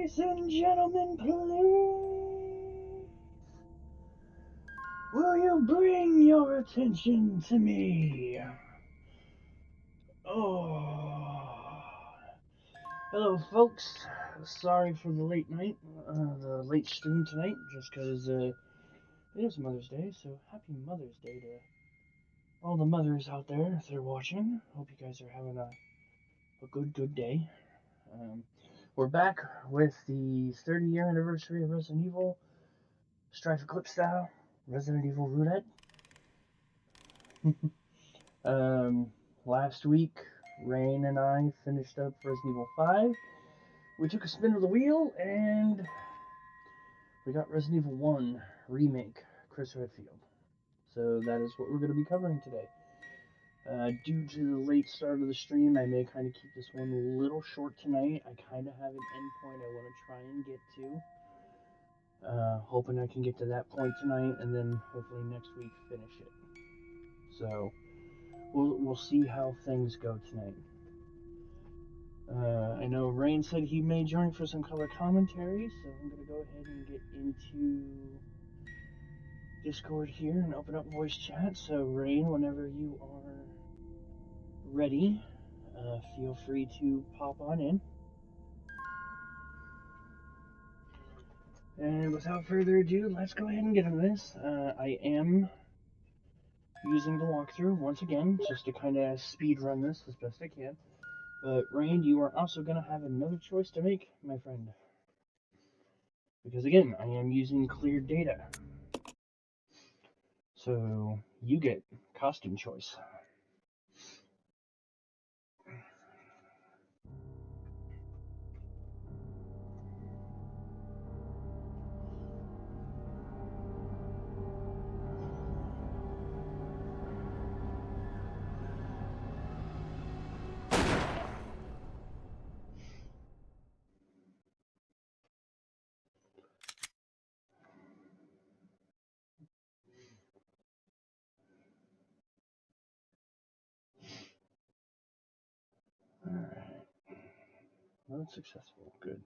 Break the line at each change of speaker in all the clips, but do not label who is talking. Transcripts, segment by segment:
Ladies and gentlemen, please, will you bring your attention to me? Oh, hello, folks. Sorry for the late night, the late stream tonight, just because it is Mother's Day. So happy Mother's Day to all the mothers out there if they're watching. Hope you guys are having a good day. We're back with the 30-year anniversary of Resident Evil, Strife Eclipse style, Resident Evil roulette. Last week, Rain and I finished up Resident Evil 5. We took a spin of the wheel, and we got Resident Evil 1 Remake, Chris Redfield. So that is what we're going to be covering today. Due to the late start of the stream, I may kind of keep this one a little short tonight. I kind of have an endpoint I want to try and get to. Hoping I can get to that point tonight, and then hopefully next week finish it. So we'll see how things go tonight. I know Rain said he may join for some color commentary, so I'm going to go ahead and get into Discord here and open up voice chat. So Rain, whenever you are ready, feel free to pop on in. And without further ado, let's go ahead and get into this. I am using the walkthrough once again, just to kind of speed run this as best I can. But Rain, you are also going to have another choice to make, my friend. Because again, I am using cleared data. So you get costume choice. Alright. Well, that's successful. Good.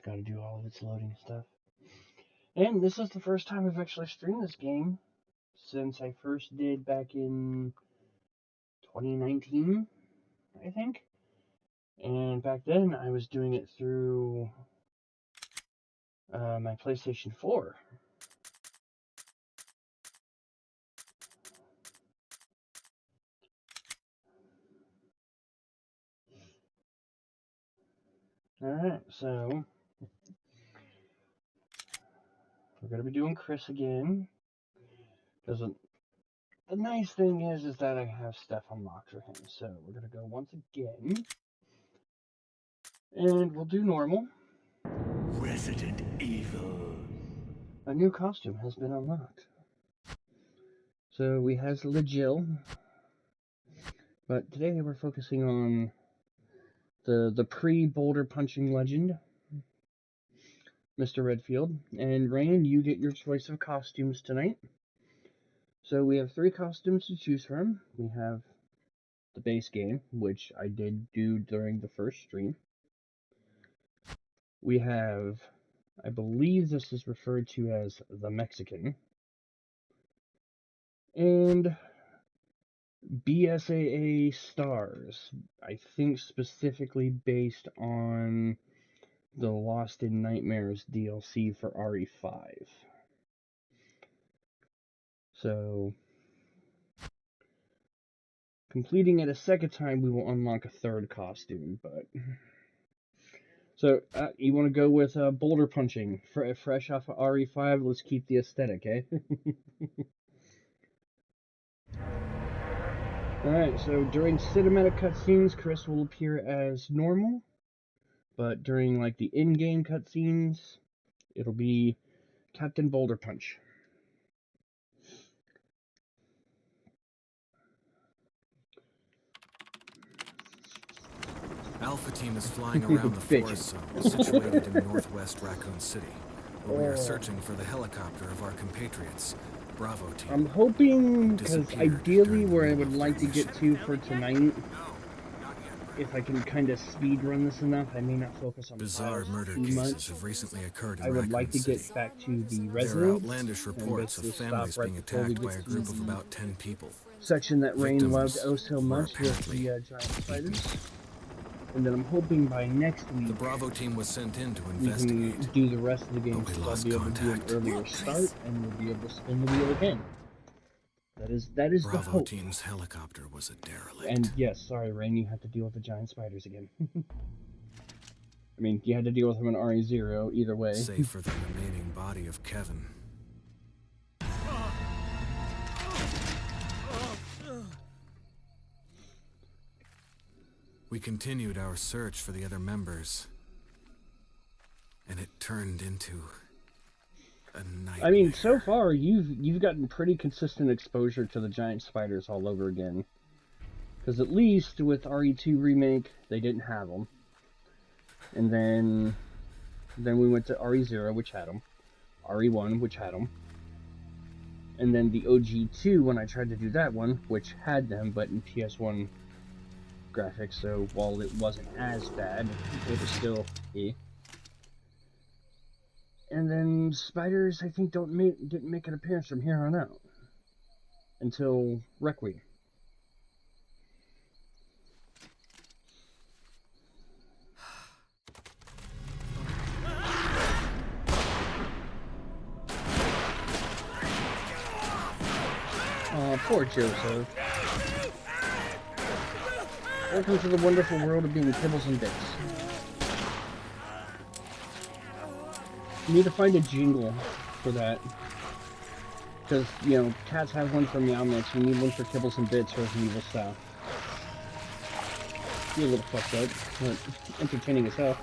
Got to do all of its loading stuff. And this is the first time I've actually streamed this game since I first did back in 2019, I think. And back then I was doing it through my PlayStation 4. Alright, so we're going to be doing Chris again. Because the nice thing is that I have stuff unlocked for him. So we're going to go once again. And we'll do normal.
Resident Evil.
A new costume has been unlocked. So we have Jill. But today we're focusing on the pre-boulder punching legend, Mr. Redfield. And Rain, you get your choice of costumes tonight. So we have 3 costumes to choose from. We have the base game, which I did do during the first stream. We have, I believe this is referred to as the Mexican. And BSAA stars, I think specifically based on the Lost in Nightmares DLC for RE5. So, completing it a second time, we will unlock a 3rd costume, but... So, you want to go with boulder punching, fresh off of RE5, let's keep the aesthetic, eh? Alright, so during cinematic cutscenes, Chris will appear as normal, but during, like, the in-game cutscenes, it'll be Captain Boulder Punch.
Alpha Team is flying around the forest zone situated in northwest Raccoon City, where we are searching for the helicopter of our compatriots, Bravo team.
I'm hoping, because
Disappeared
ideally
during the
where I
wave
would
of
like to
formation.
get to for tonight, if I can kind of speed run this enough, I may not focus on
Bizarre
files
murder
too
cases
much.
have recently occurred in
I would
Raccoon
like to
City.
get back to the
There are
residence
outlandish
and
reports of
basically stop
families
right
being
before we
attacked by
get
a
to
group of
the
about 10 people.
section that Rain loved
Victims
oh so
were
much with
apparently
the giant spiders. And then I'm hoping by next
The
week
Bravo team was sent in to
we
investigate.
can do the rest of the game,
But we
because I'll
lost
be able to do an
contact.
earlier start and we'll be able to spin the wheel again. That is the
Bravo
hope.
team's helicopter was a derelict.
And yes, sorry, Rain, you have to deal with the giant spiders again. I mean, you had to deal with them in RE0, either way.
Save for the remaining body of Kevin. We continued our search for the other members, and it turned into a nightmare.
I mean, so far, you've gotten pretty consistent exposure to the giant spiders all over again. Because at least with RE2 Remake, they didn't have them. And then we went to RE0, which had them. RE1, which had them. And then the OG2, when I tried to do that one, which had them, but in PS1 graphics, so while it wasn't as bad, it was still And then spiders, I think, didn't make an appearance from here on out until Requiem. Oh, poor Joseph. Welcome to the wonderful world of being kibbles and bits. You need to find a jingle for that. Because, you know, cats have one for Meow Mix, you need one for Kibbles and Bits for Resident Evil style. Be a little fucked up, but entertaining as hell.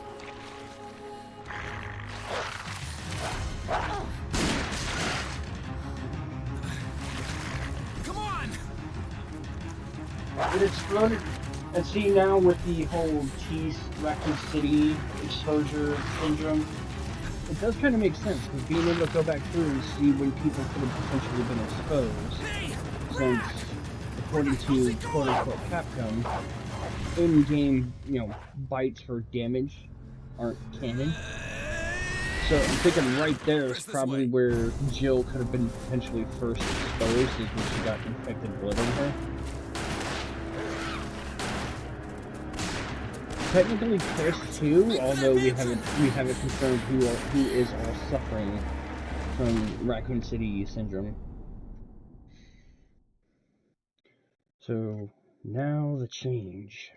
Come on!
It exploded. And see, now with the whole cheese Raccoon City exposure syndrome, it does kind of make sense, because being able to go back through and see when people could have potentially been exposed, since, according to quote-unquote Capcom, in-game, you know, bites for damage aren't canon. So I'm thinking right there is probably where Jill could have been potentially first exposed, is when she got infected blood in her. Technically Chris too, although we haven't confirmed who is all suffering from Raccoon City syndrome. So now the change.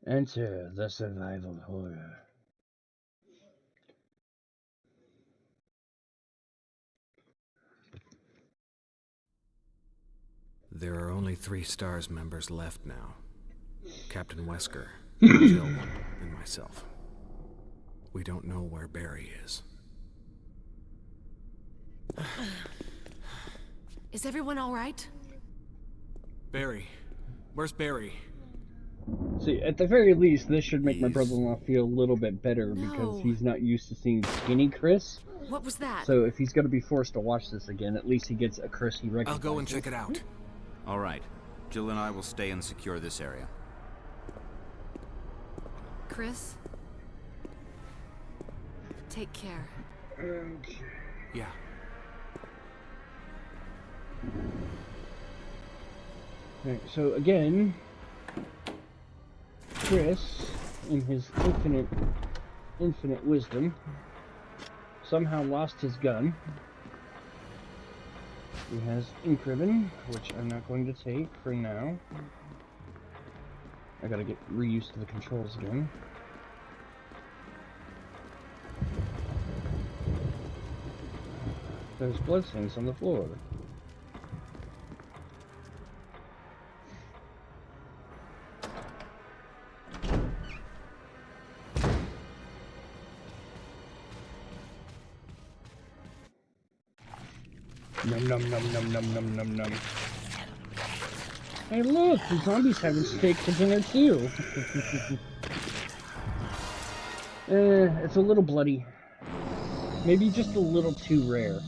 Enter the survival horror.
There are only 3 STARS members left now. Captain Wesker, Jill, and myself. We don't know where Barry is.
Is everyone all right?
Barry. Where's Barry?
See, at the very least, this should make my
He's-
brother-in-law feel a little bit better, because he's not used to seeing skinny Chris.
What was that?
So if he's going to be forced to watch this again, at least he gets a Chris he recognizes.
I'll go and check it out.
All right. Jill and I will stay and secure this area.
Chris? Take care.
Okay.
Yeah.
Right, so again, Chris, in his infinite wisdom, somehow lost his gun. He has ink ribbon, which I'm not going to take for now. I gotta get reused to the controls again. There's bloodstains on the floor. Num num num num num num num num. Hey look, the zombies having steak for dinner too. It's a little bloody. Maybe just a little too rare.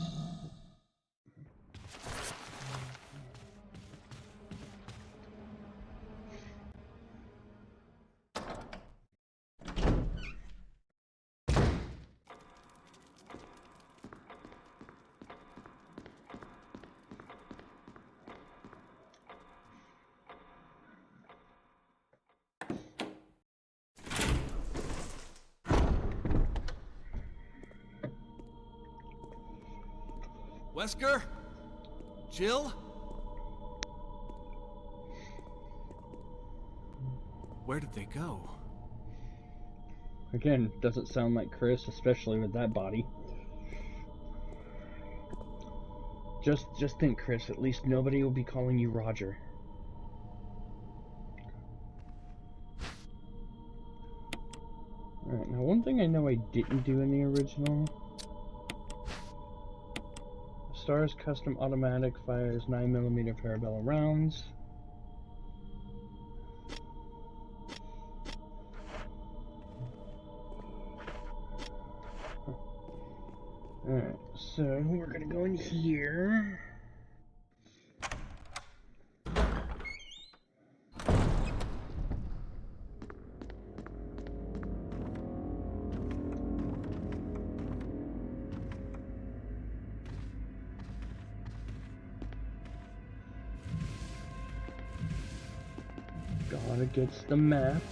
Wesker? Jill? Where did they go?
Again, doesn't sound like Chris, especially with that body. Just think, Chris, at least nobody will be calling you Roger. Alright, now one thing I know I didn't do in the original. Star's custom automatic fires 9mm parabellum rounds. Alright, so we're gonna go in here. Gotta get the map.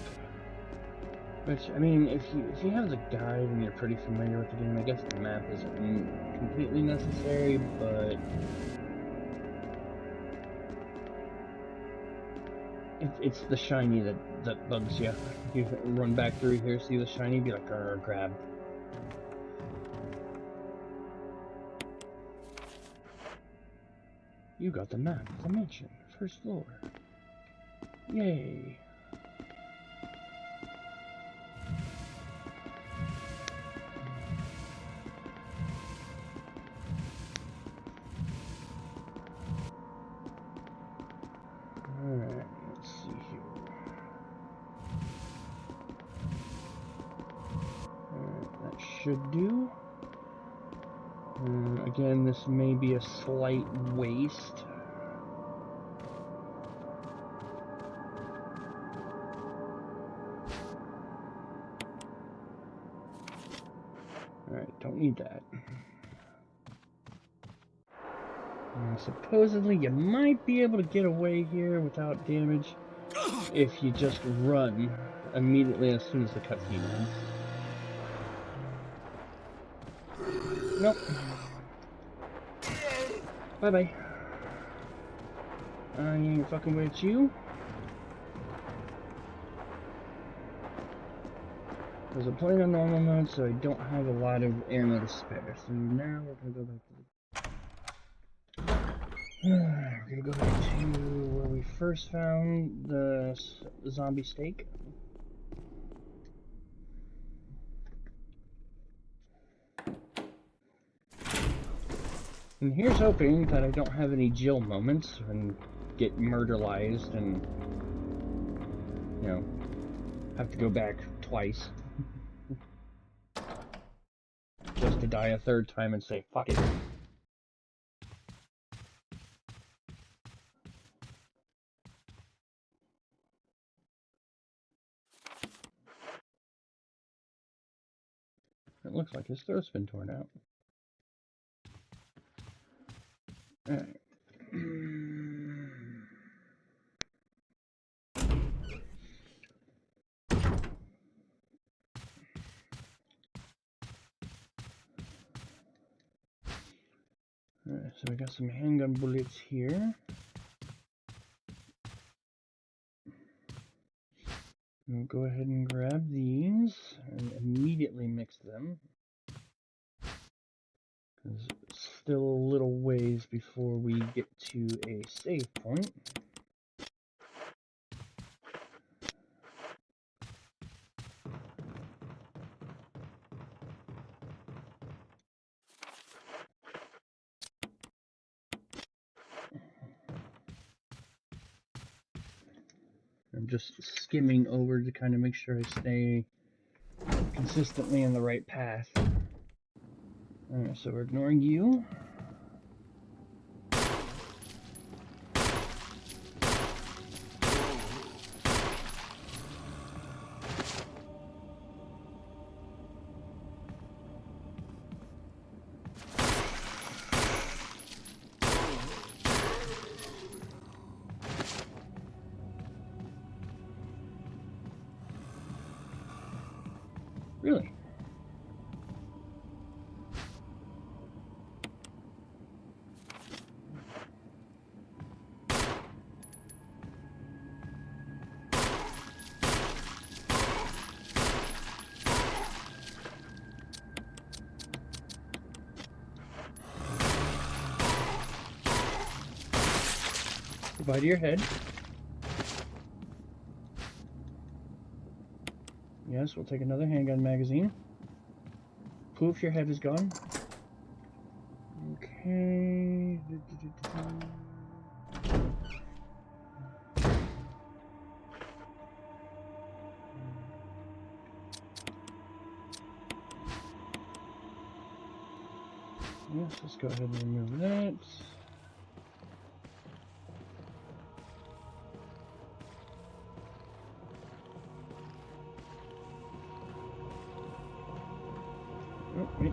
Which, I mean, if you have the guide and you're pretty familiar with the game, I guess the map isn't completely necessary, but it's the shiny that bugs you. You run back through here, see the shiny, be like, grab. You got the map of the mansion, first floor. Yay. Alright, let's see here. Alright, that should do. Again, this may be a slight waste. Alright, don't need that. Supposedly, you might be able to get away here without damage if you just run immediately as soon as the cutscene ends. Nope. Bye-bye. I ain't fucking with you. Because I'm playing on normal mode, so I don't have a lot of ammo to spare. So now we're gonna go back to we're gonna go back to where we first found the zombie steak. And here's hoping that I don't have any Jill moments and get murderized and, you know, have to go back twice. Just to die a third time and say, fuck it. It looks like his throat's been torn out. Alright. Alright, so we got some handgun bullets here. We'll go ahead and grab these and immediately mix them. Because it's still a little ways before we get to a save point. I'm just skimming over to kind of make sure I stay consistently in the right path. Alright, so we're ignoring you. Really? by to your head. Yes, we'll take another handgun magazine. Poof, your head is gone. Okay. Yes, let's go ahead and remove that. Oh, wait.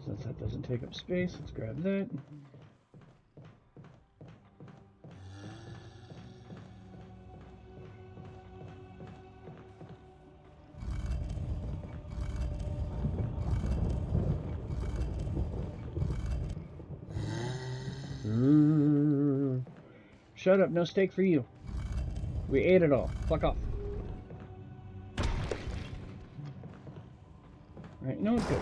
Since that doesn't take up space, let's grab that. Shut up, no steak for you. We ate it all. Fuck off. Alright, no, it's good.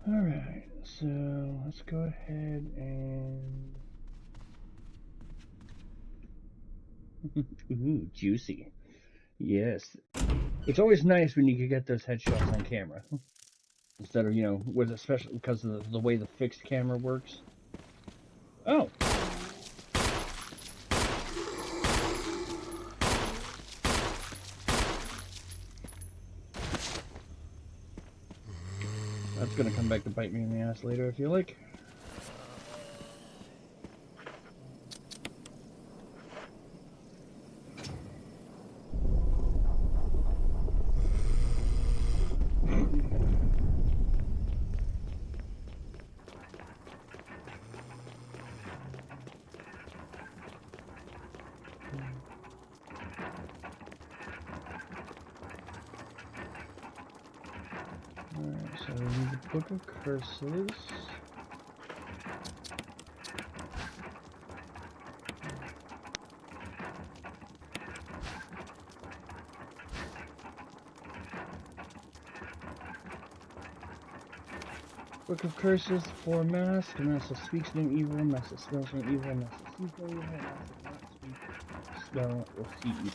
Alright, so let's go ahead and... Ooh, juicy. Yes. It's always nice when you can get those headshots on camera. Instead of, you know, with especially because of the way the fixed camera works. Oh! That's gonna come back to bite me in the ass later, I feel like. Alright, so we need the Book of Curses. Book of Curses, 4 Mask. A mask that speaks no evil, a mask that smells no evil, a mask that sees no evil, a mask that not speak, smell, or see evil.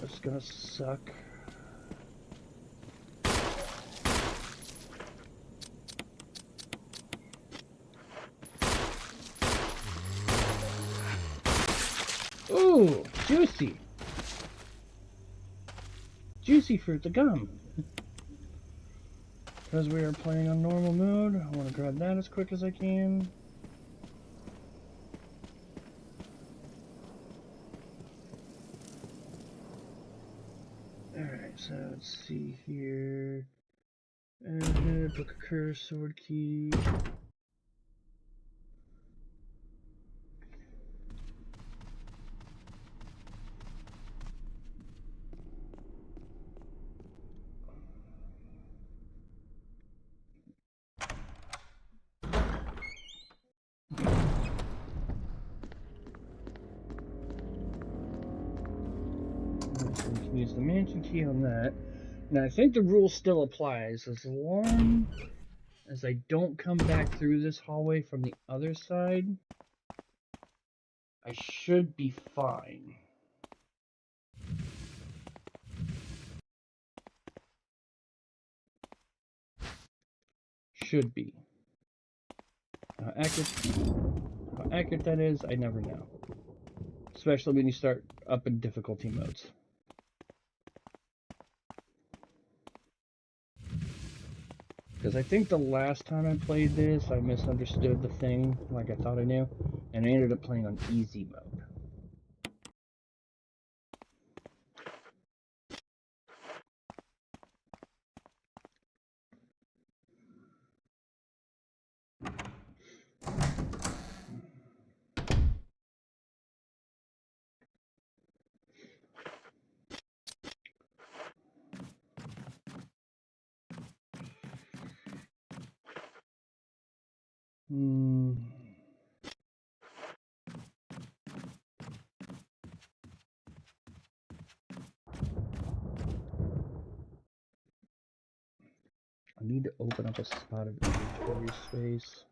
It's gonna suck. Ooh, juicy. Juicy fruit, the gum. Because we are playing on normal mode, I want to grab that as quick as I can. Alright, so let's see here. Book of Curse, sword key. So we can use the mansion key on that. Now I think the rule still applies as long as I don't come back through this hallway from the other side. I should be fine. Should be. How accurate that is, I never know. Especially when you start up in difficulty modes. Because I think the last time I played this, I misunderstood the thing like I thought I knew, and I ended up playing on easy mode. I need to open up a spot of inventory space.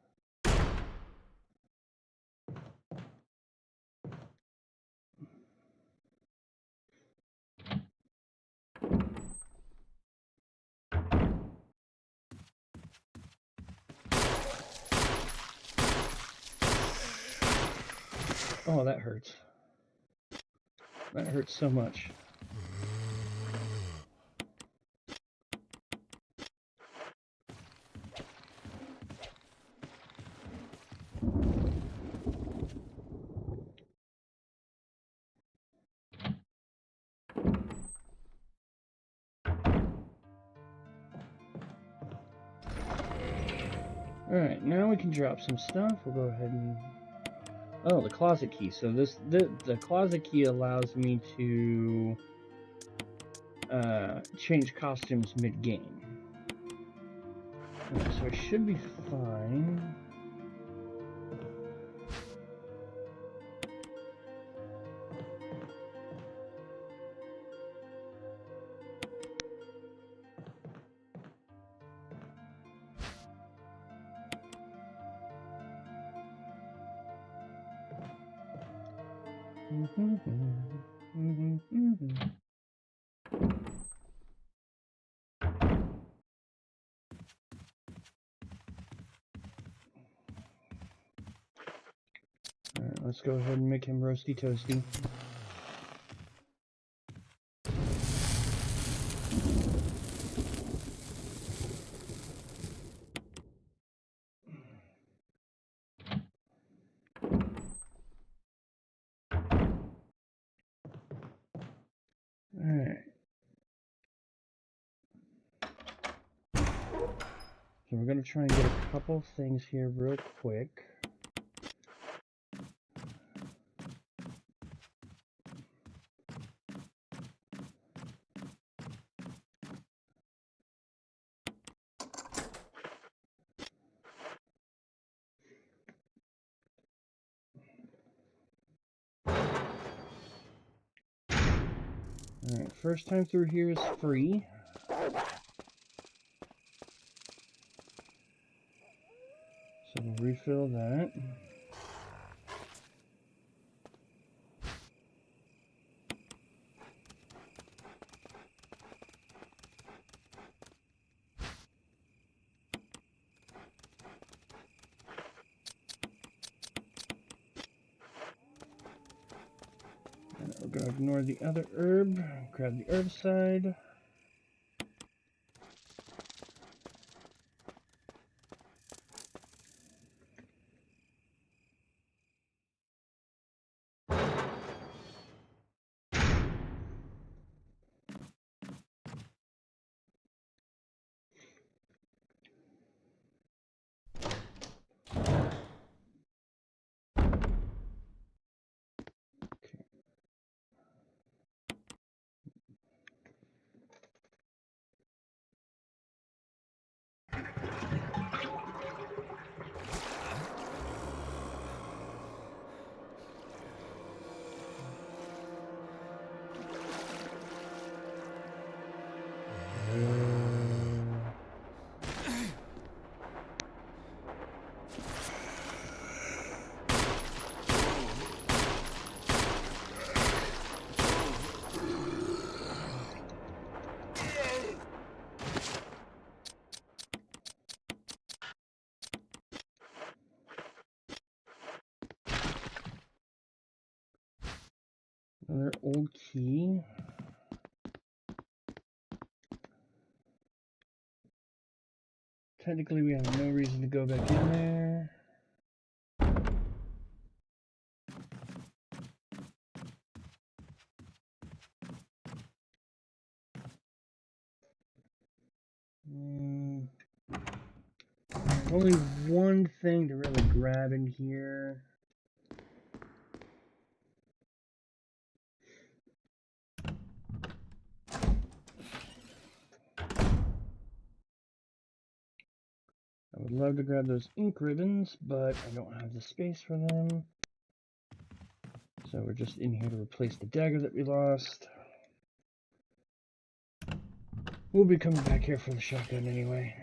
Oh, that hurts. That hurts so much. Alright, now we can drop some stuff. We'll go ahead and... Oh, the closet key. So the closet key allows me to change costumes mid-game. So I should be fine. Alright, let's go ahead and make him roasty toasty. Alright. So we're going to try and get a couple things here real quick. Alright, first time through here is free. So we'll refill that. And we're going to ignore the other herb, grab the herb side. Another old key. Technically, we have no reason to go back in there. Only one thing to really grab in here. would love to grab those ink ribbons, but I don't have the space for them. So we're just in here to replace the dagger that we lost. We'll be coming back here for the shotgun anyway.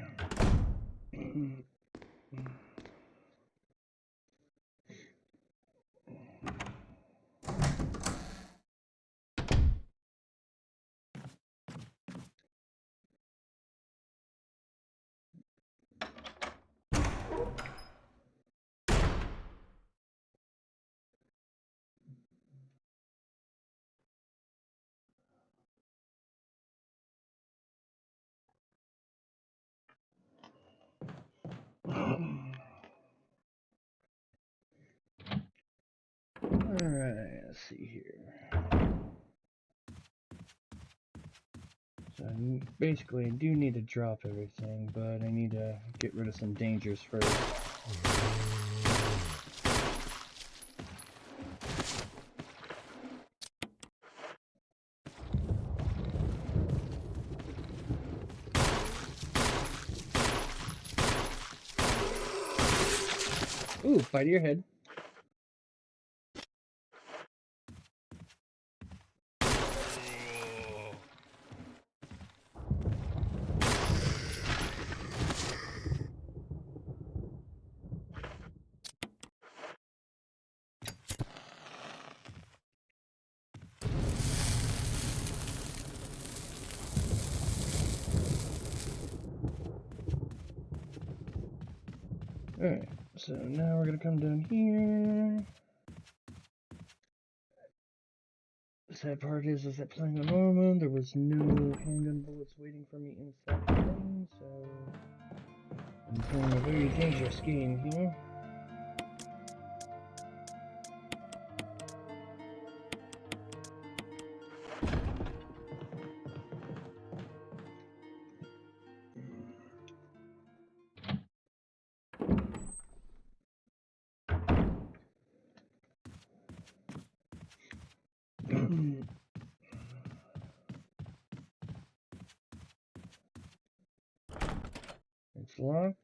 Alright, let's see here. So basically I do need to drop everything, but I need to get rid of some dangers first. Ooh, bite of your head. Alright, so now we're gonna come down here. The sad part is that playing on normal, there was no handgun bullets waiting for me inside the thing, so I'm playing a very dangerous game here. It's locked.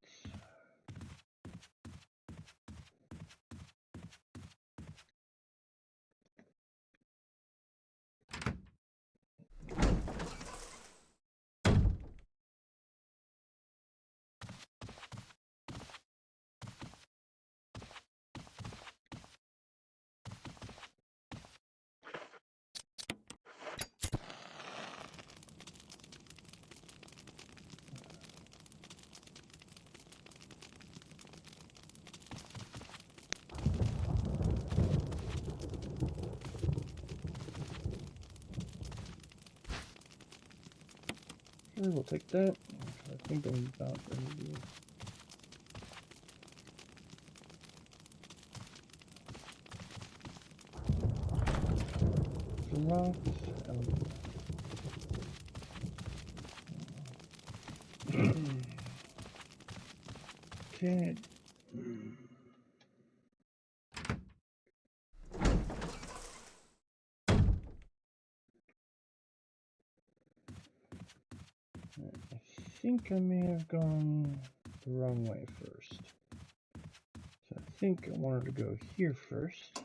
Sure, we'll take that. I think I'm about ready to do. Rocks. Okay. I think I may have gone the wrong way first. So I think I wanted to go here first.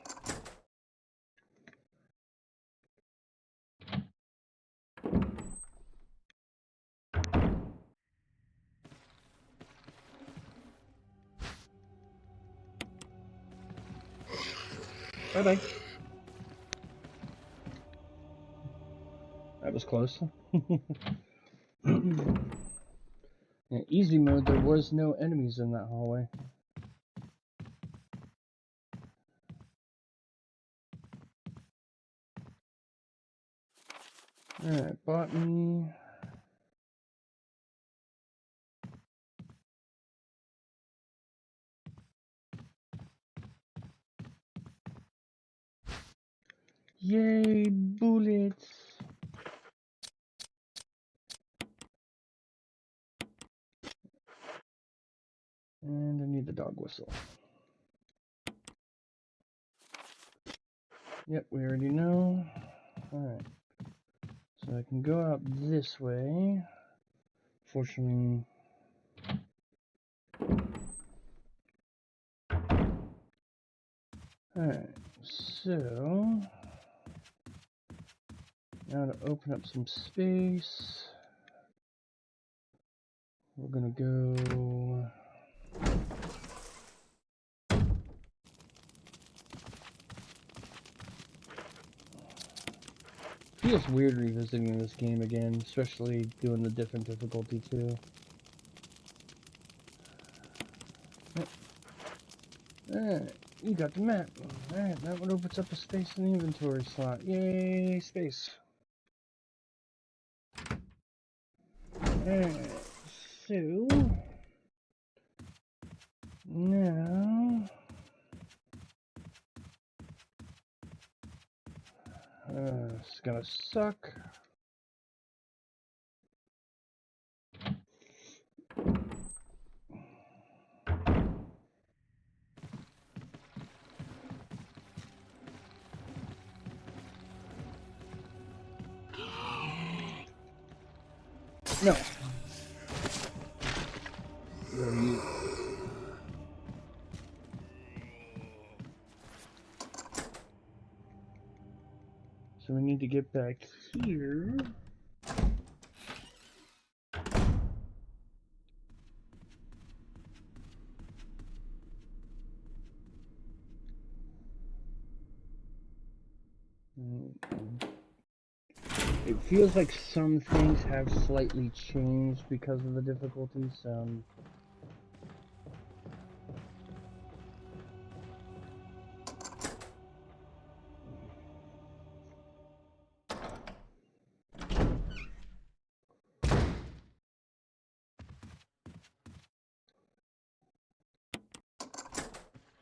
Bye-bye. That was close. In easy mode, there was no enemies in that hallway. Alright, botany. Yay, bullets! And I need the dog whistle. Yep, we already know. Alright. So I can go out this way. Fortunately, Alright, so now to open up some space, we're gonna go feels weird revisiting this game again, especially doing the different difficulty too. Alright, you got the map. Alright, that one opens up a space in the inventory slot. Yay, space. Alright, so now it's gonna suck. No. So we need to get back here. It feels like some things have slightly changed because of the difficulties.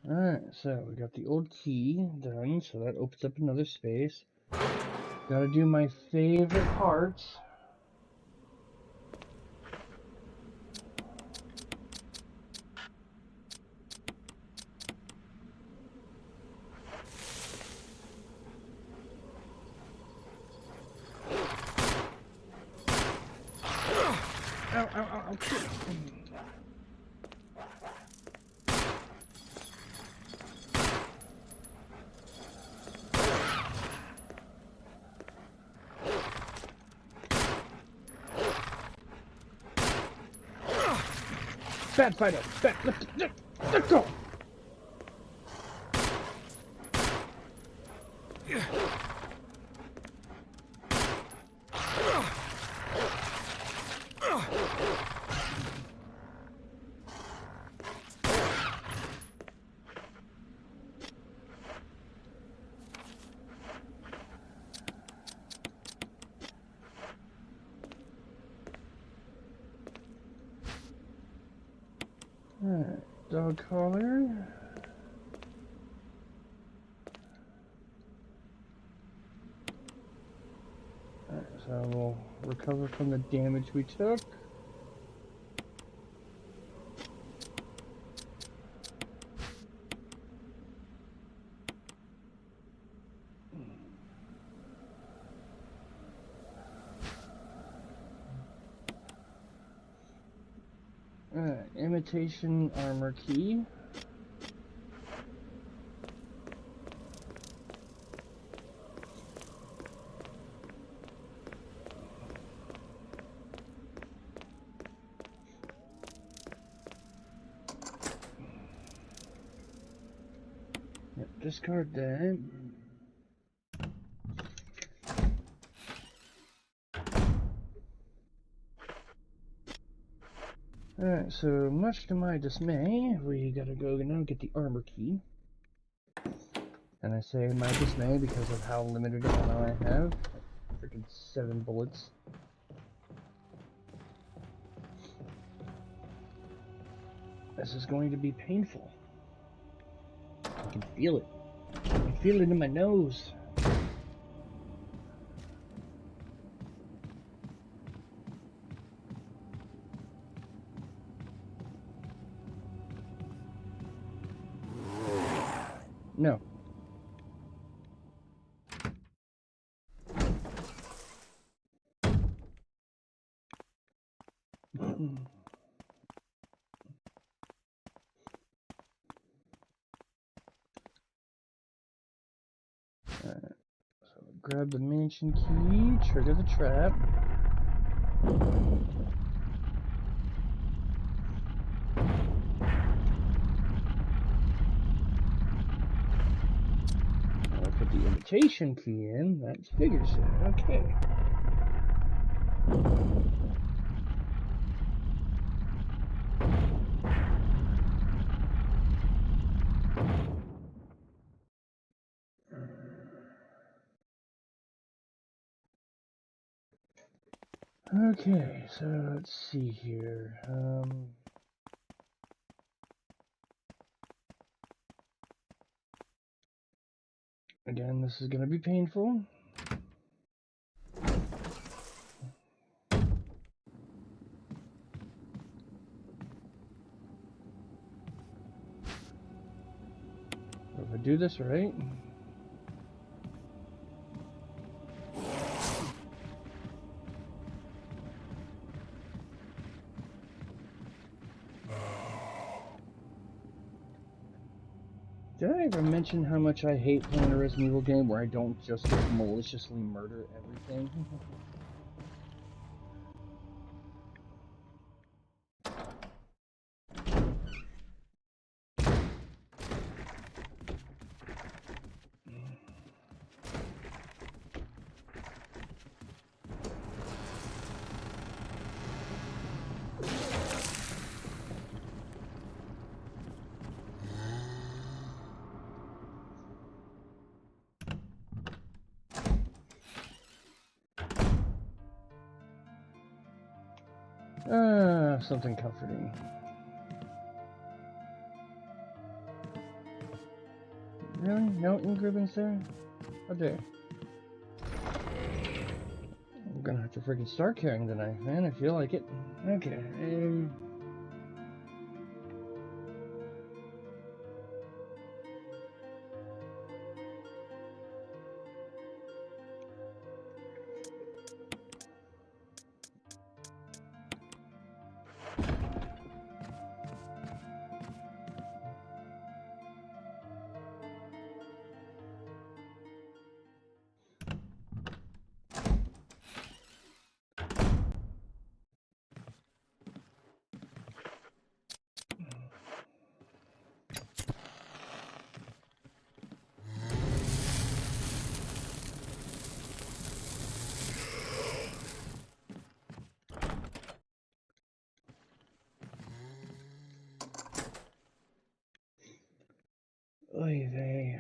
Alright, so we got the old key done, so that opens up another space. Gotta do my favorite parts. Ow, ow, ow, ow, shit. Bad fighter, bad, let go. Alright, dog collar. Alright, so we'll recover from the damage we took. Alright, imitation armor key. Yep, discard that. Alright, so much to my dismay, we gotta go now get the armor key. And I say my dismay because of how limited ammo I have. Like, freaking 7 bullets. This is going to be painful. I can feel it. I can feel it in my nose. No. grab the mansion key, trigger the trap. Now I put the invitation key in, that figures it. Okay. Okay, so let's see here. Again, this is going to be painful. If I do this right. Did I ever mention how much I hate playing a Resident Evil game where I don't just maliciously murder everything? Something comforting. Really? No ink ribbons there? How dare. I'm gonna have to freaking start carrying the knife, man. I feel like it. Okay. Oy vey.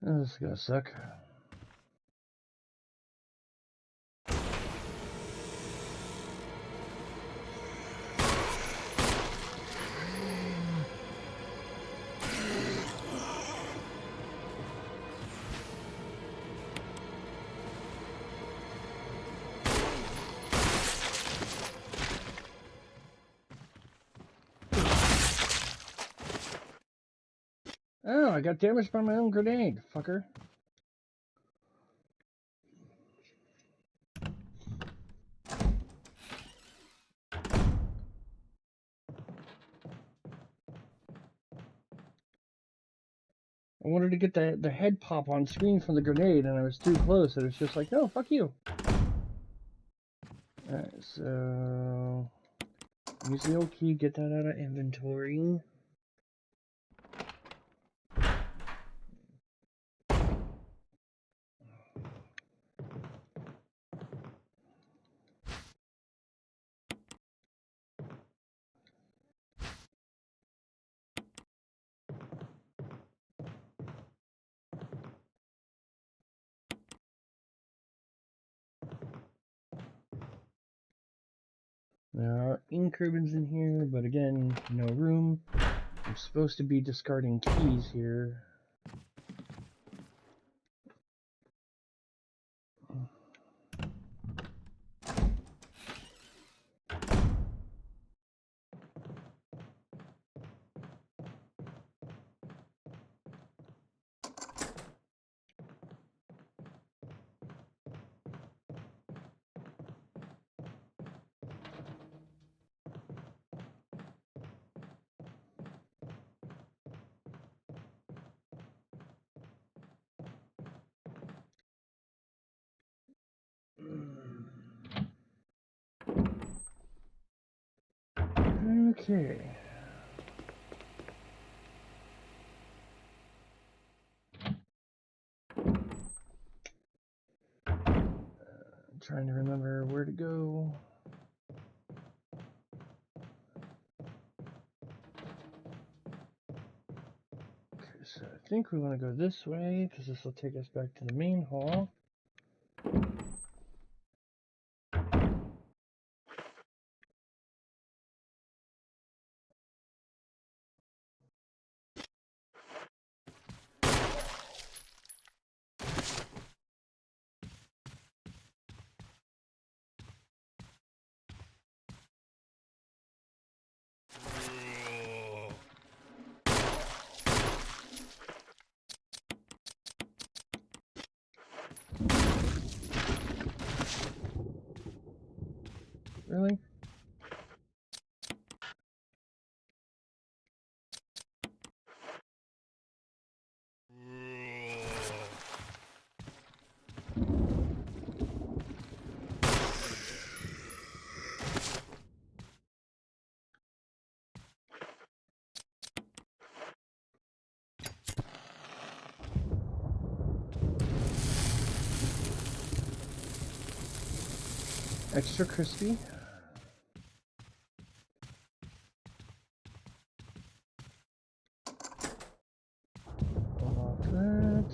This is gonna suck. Oh, I got damaged by my own grenade, fucker. I wanted to get the head pop on screen from the grenade, and I was too close, and it's just like, no, fuck you. Alright, so... use the old key, get that out of inventory. There are ink ribbons in here, but again, no room. I'm supposed to be discarding keys here. Okay. I'm trying to remember where to go. Okay, so I think we want to go this way because this will take us back to the main hall. Really? Extra crispy. Unlock that.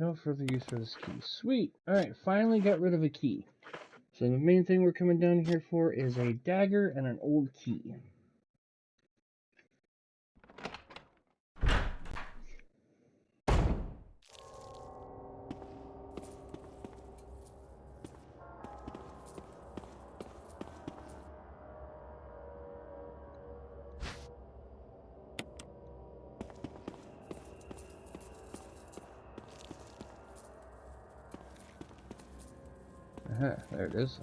No further use for this key. Sweet. Alright, finally got rid of a key. So the main thing we're coming down here for is a dagger and an old key. There it is.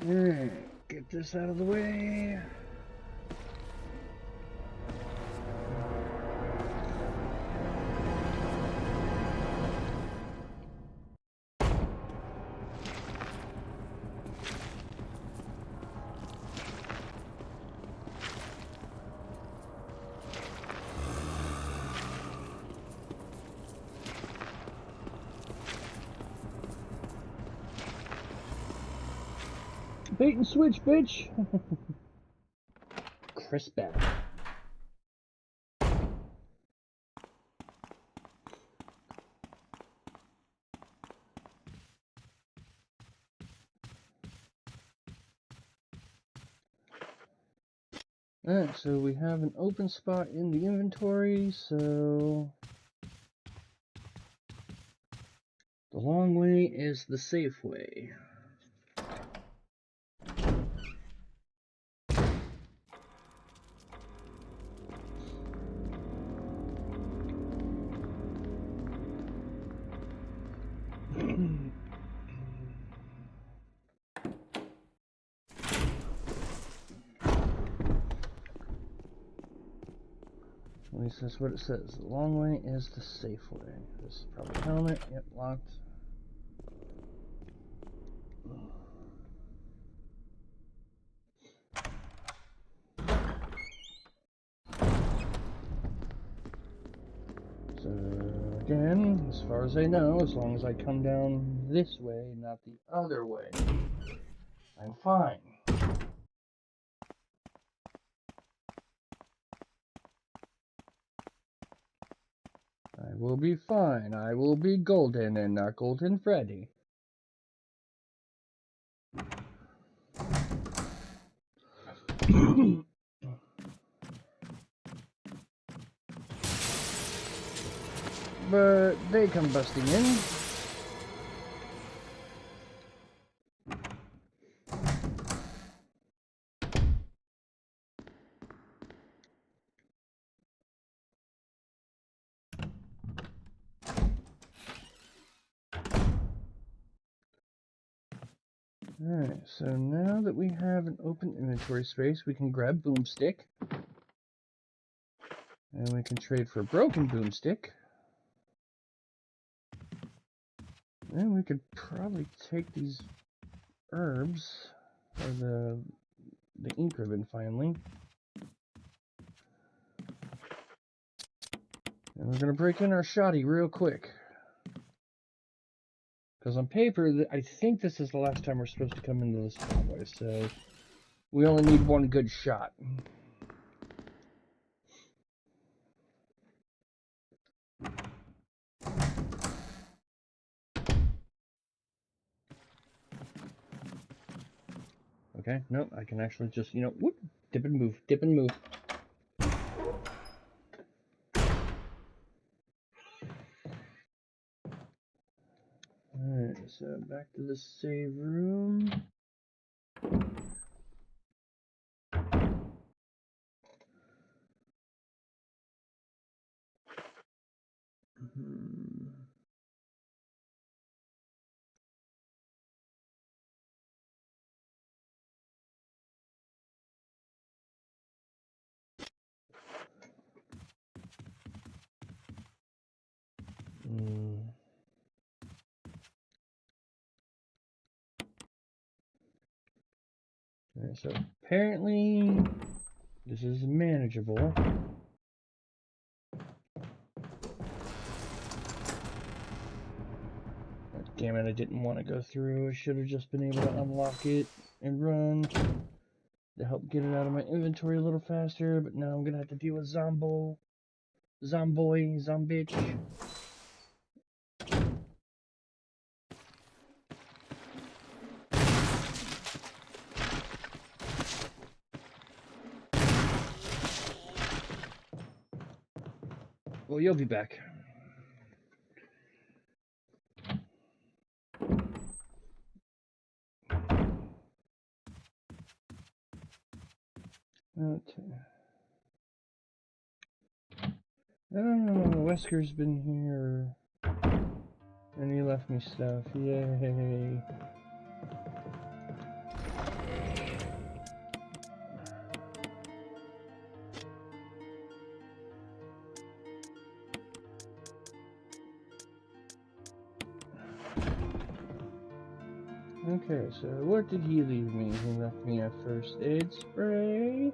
Alright, get this out of the way. Bait and switch, bitch! Crisp back. Alright, so we have an open spot in the inventory, so the long way is the safe way. At least that's what it says. The long way is the safe way. This is probably helmet. Yep, locked. So Again, as far as I know, as long as I come down this way, not the other way, I'm fine. I will be fine. I will be golden and not Golden Freddy. But they come busting in. Alright, so now that we have an open inventory space, we can grab Boomstick. And we can trade for Broken Boomstick. And we could probably take these herbs, or the ink ribbon finally. And we're going to break in our shoddy real quick. Because on paper, I think this is the last time we're supposed to come into this hallway, so we only need one good shot. Okay, no, I can actually just, you know, whoop, dip and move, dip and move. Alright, so back to the save room. Alright, so apparently this is manageable. Damn it, I didn't want to go through. I should have just been able to unlock it and run to help get it out of my inventory a little faster, but now I'm gonna have to deal with zombitch. Well, you'll be back. Okay. Oh, Wesker's been here. And he left me stuff. Yay. Okay, so what did he leave me? He left me a first aid spray.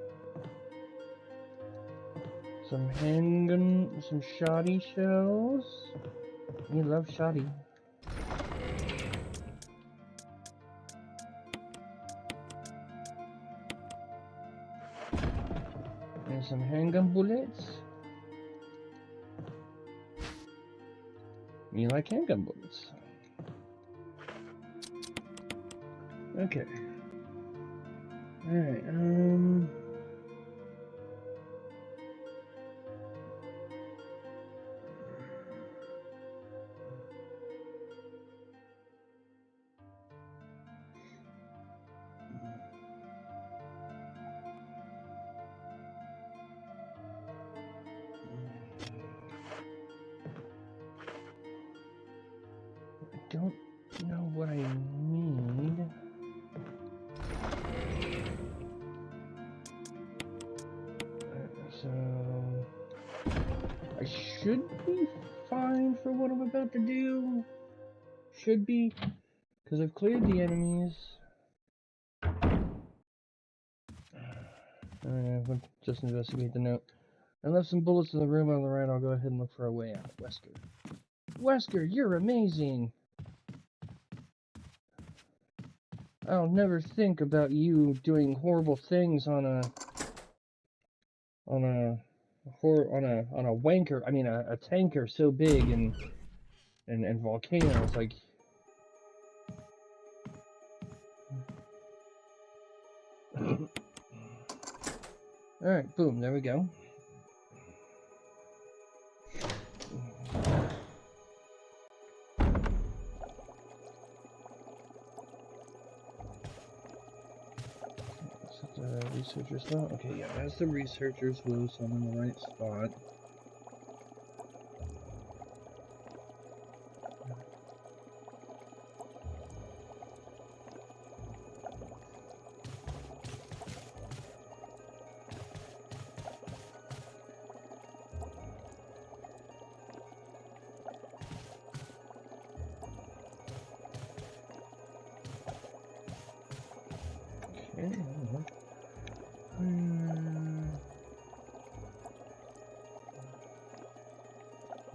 Some handgun, some shoddy shells. He loves shoddy. And some handgun bullets. You like handgun bullets. Okay. Alright, I don't know what I need. So I should be fine for what I'm about to do. Should be, because I've cleared the enemies. Alright, we'll just investigate the note. I left some bullets in the room on the right. I'll go ahead and look for a way out. Wesker. Wesker, you're amazing. I'll never think about you doing horrible things on a wanker. I mean, a tanker so big and volcanoes. Like, all right, boom, there we go. Researchers spot? Okay, yeah, that's the researchers will, so I'm in the right spot. Okay.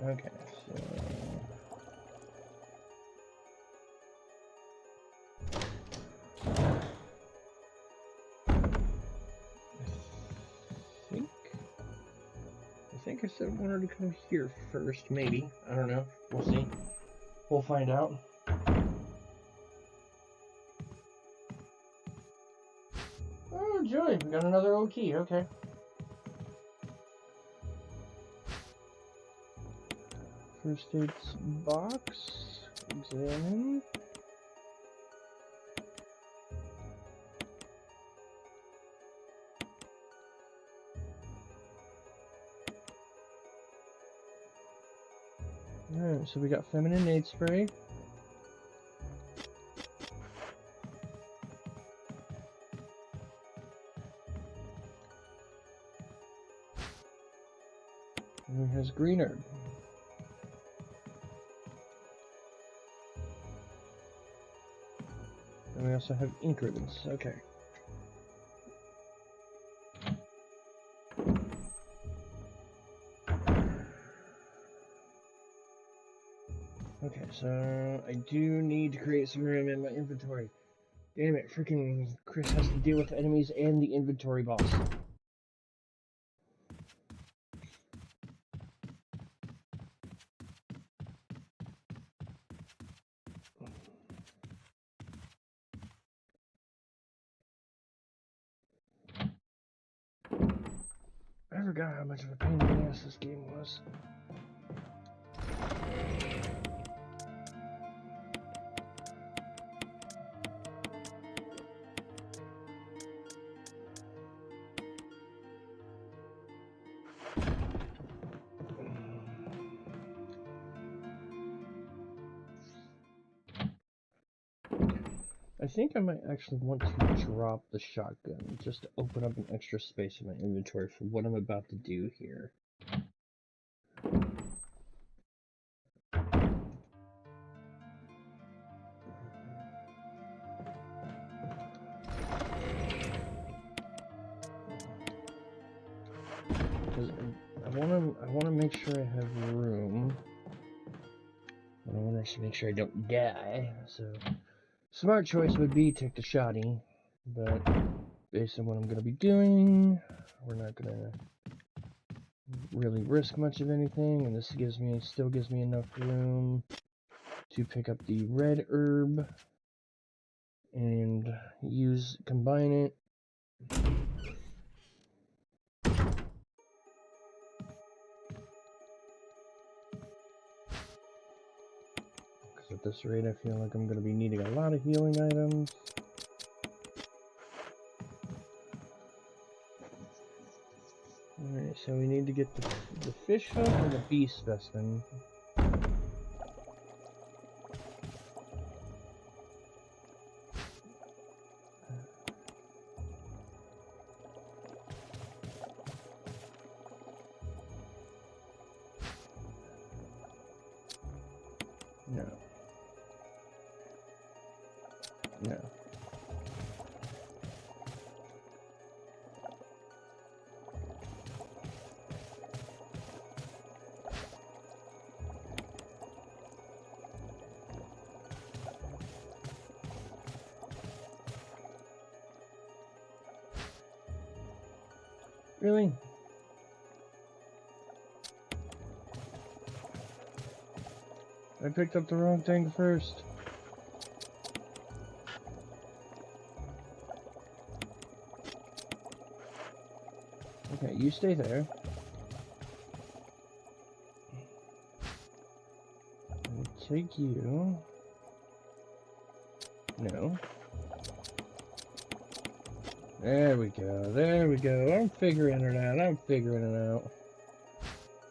Okay, so I think I said I wanted to come here first, maybe. I don't know. We'll see. We'll find out. Oh, joy, we got another O key, okay. First aid box, examine. Alright, so we got feminine aid spray. And it has green herb. And we also have ink ribbons. Okay. Okay, so I do need to create some room in my inventory. Damn it, freaking Chris has to deal with enemies and the inventory boss. I forgot how much of a pain in the ass this game was. I think I might actually want to drop the shotgun just to open up an extra space in my inventory for what I'm about to do here. Because I want to make sure I have room. And I want to make sure I don't die. So, smart choice would be take the shotty, but based on what I'm going to be doing, we're not going to really risk much of anything, and this still gives me enough room to pick up the red herb and combine it. Because at this rate I feel like I'm going to be needing a lot of healing items. Alright, so we need to get the fish hook and the beast specimen. No. No. doing? I picked up the wrong thing first. Okay, you stay there. I'll take you. No. There we go, there we go. I'm figuring it out, I'm figuring it out.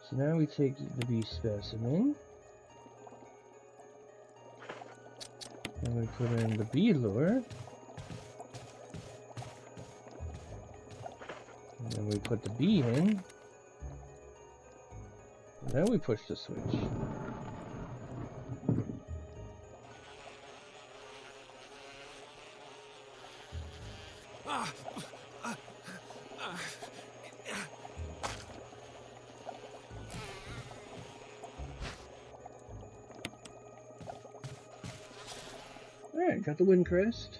So now we take the bee specimen. And we put in the bee lure. And then we put the bee in. And then we push the switch. Alright, got the wind crest.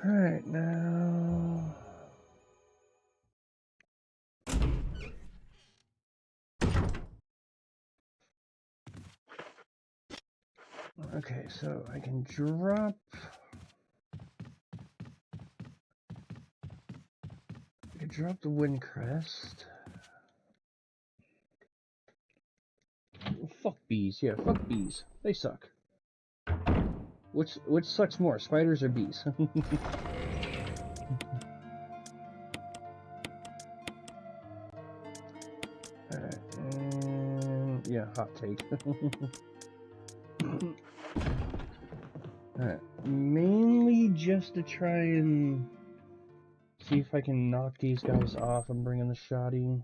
Alright, now... Okay, so I can drop... I can drop the wind crest. Fuck bees, yeah, fuck bees. They suck. Which sucks more, spiders or bees? Alright, and yeah, hot take. Alright, mainly just to try and see if I can knock these guys off and bring in the shoddy.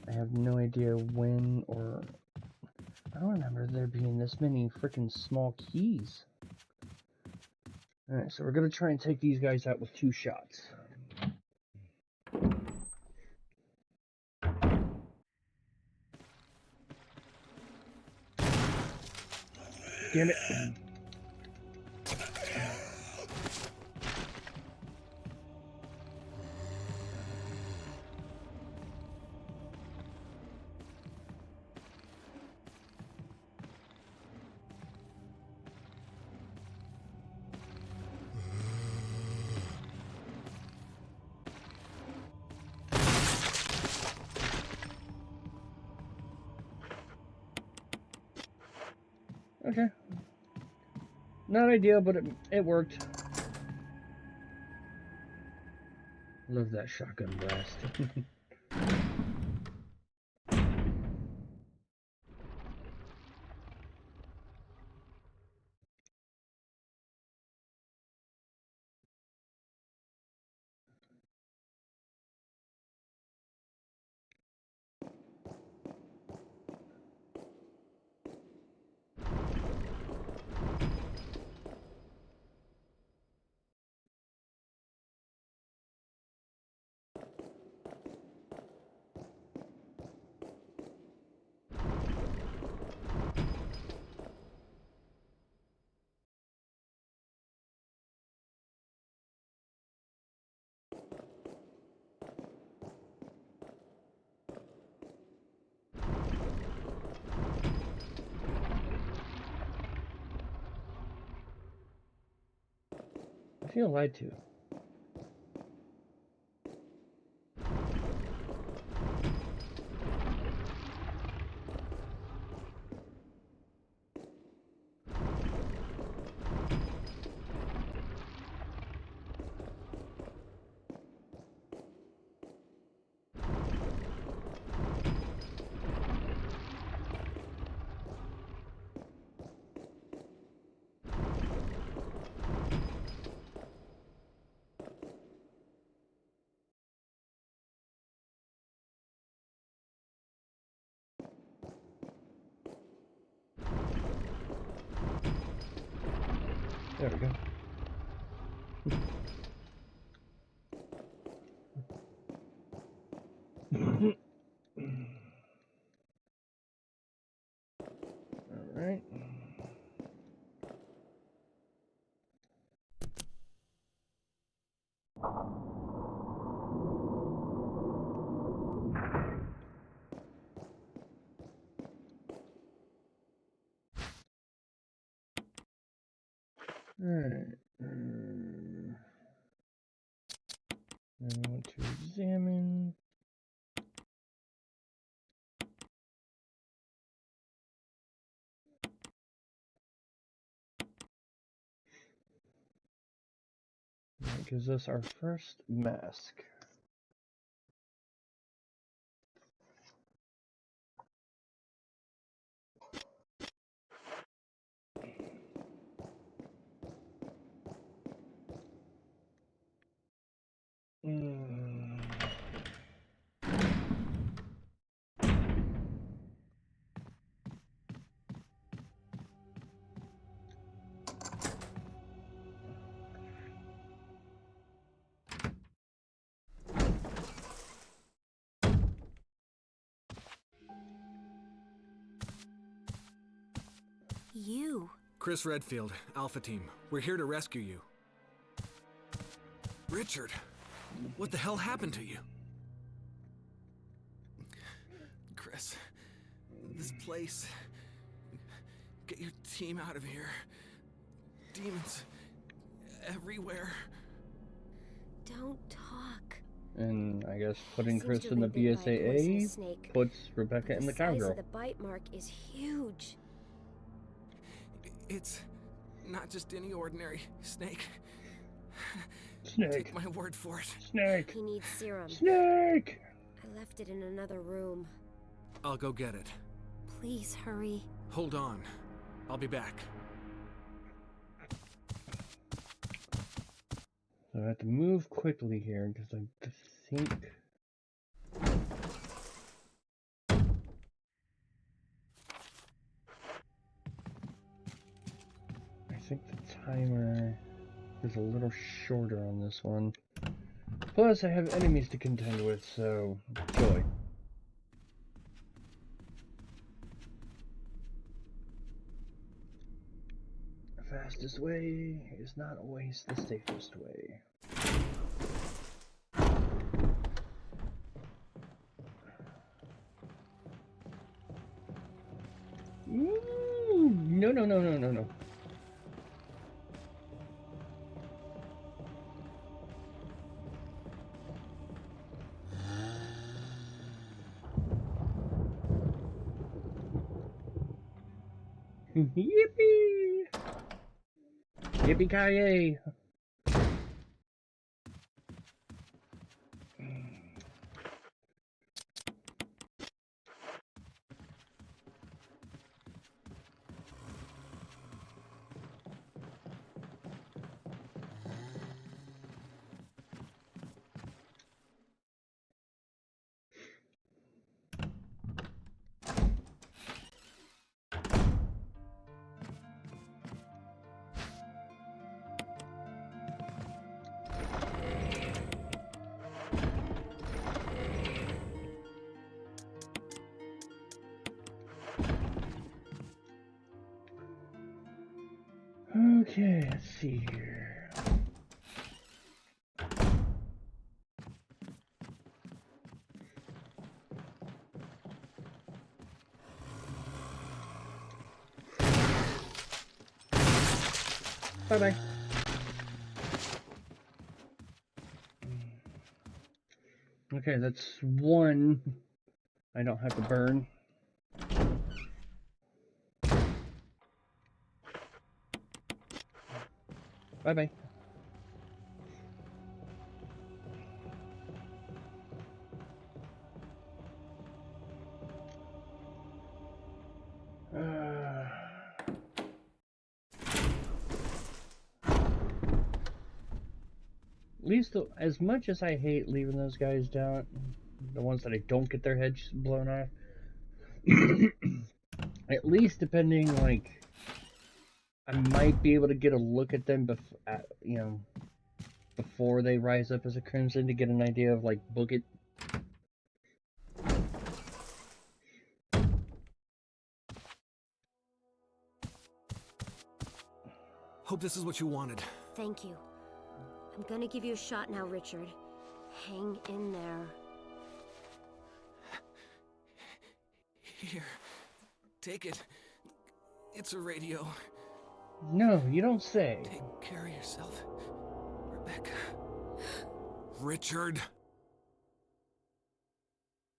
I have no idea when or... I don't remember there being this many freaking small keys. Alright, so we're gonna try and take these guys out with 2 shots. Damn it. Okay. Not ideal, but it worked. Love that shotgun blast. I feel lied to. There we go. Alright. Then I want to examine. That gives us our first mask.
You.
Chris Redfield, Alpha Team. We're here to rescue you. Richard, what the hell happened to you? Chris, this place. Get your team out of here. Demons everywhere.
Don't talk.
And I guess putting
Seems
Chris
to
in the
have been bitten by a poisonous
BSAA
snake.
puts Rebecca in the
The size
cowgirl.
of the bite mark is huge.
It's not just any ordinary snake.
Snake.
Take my word for it.
Snake.
He needs serum.
Snake!
I left it in another room.
I'll go get it.
Please hurry.
Hold on. I'll be back.
So I have to move quickly here because I think. I think the timer is a little shorter on this one. Plus, I have enemies to contend with, so joy. The fastest way is not always the safest way. Ooh, no, no, no, no, no, no. Yippee! Yippee-ki-yay! Okay, let's see here. Bye-bye. Okay, that's one I don't have to burn. Bye-bye. At least, as much as I hate leaving those guys down, the ones that I don't get their heads blown off, at least depending, like, I might be able to get a look at them before they rise up as a crimson to get an idea of, like, book it.
Hope this is what you wanted.
Thank you. I'm gonna give you a shot now, Richard. Hang in there.
Here. Take it. It's a radio.
No, you don't say.
Take care of yourself, Rebecca. Richard!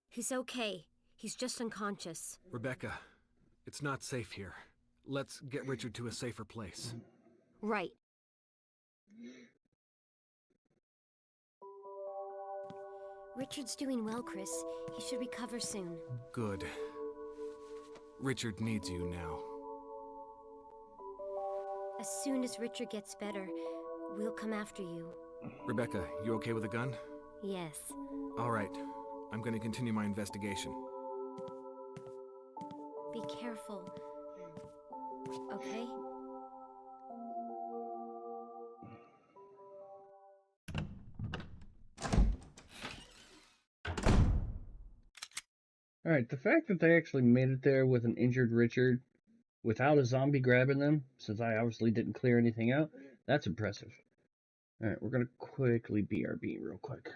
He's okay. He's just unconscious.
Rebecca, it's not safe here. Let's get Richard to a safer place.
Right. Richard's doing well, Chris. He should recover soon.
Good. Richard needs you now.
As soon as Richard gets better, we'll come after you.
Rebecca, you okay with a gun?
Yes.
All right. I'm going to continue my investigation.
Be careful. Okay?
Alright, the fact that they actually made it there with an injured Richard without a zombie grabbing them, since I obviously didn't clear anything out, that's impressive. Alright, we're gonna quickly BRB real quick.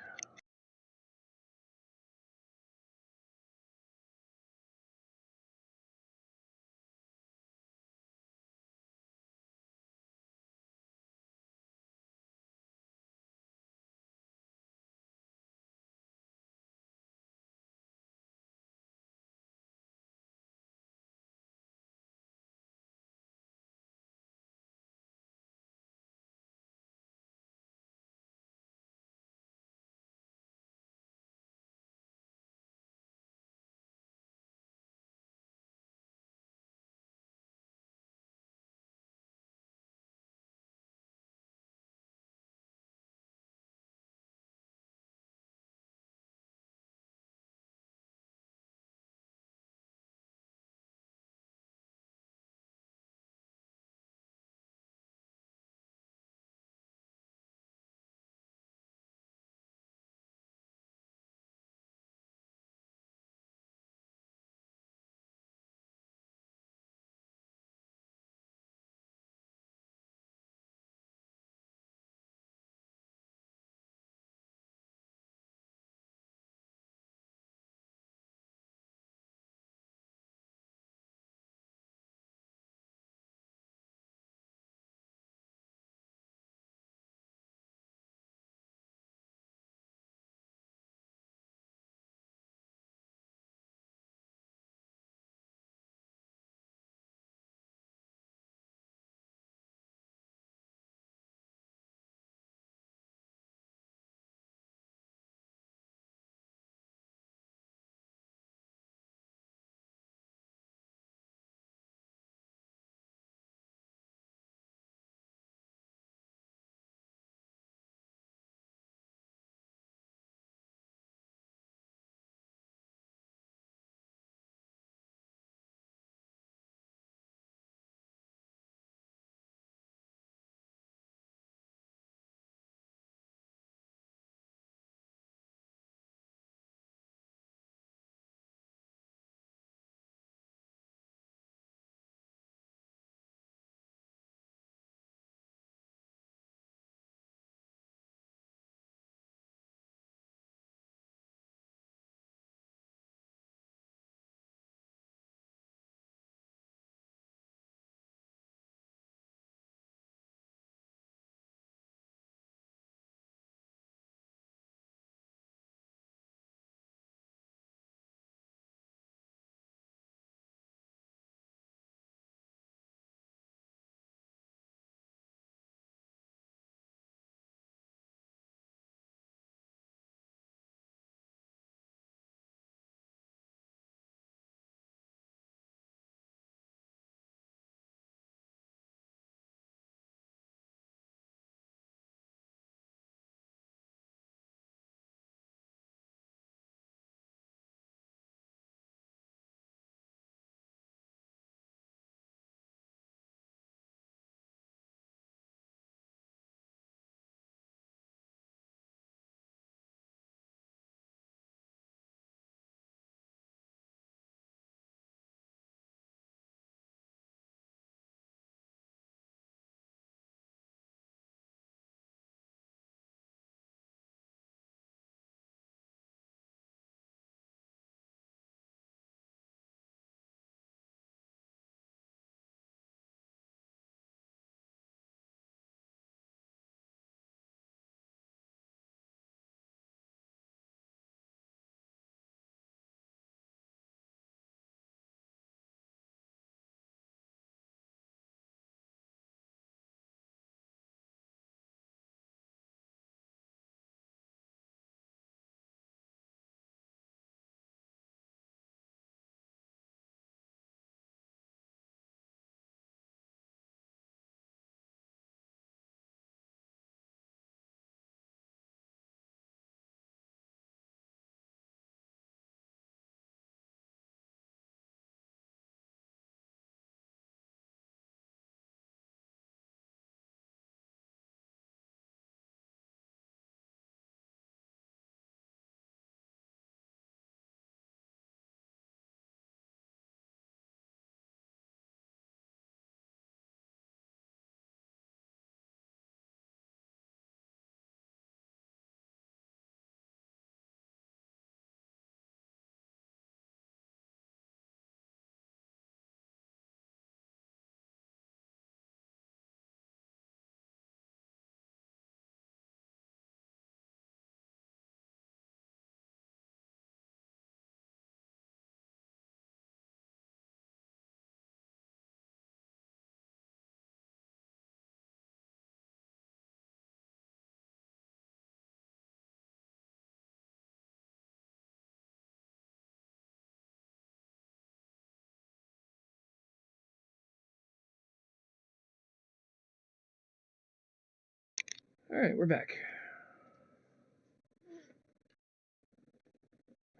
Alright, we're back.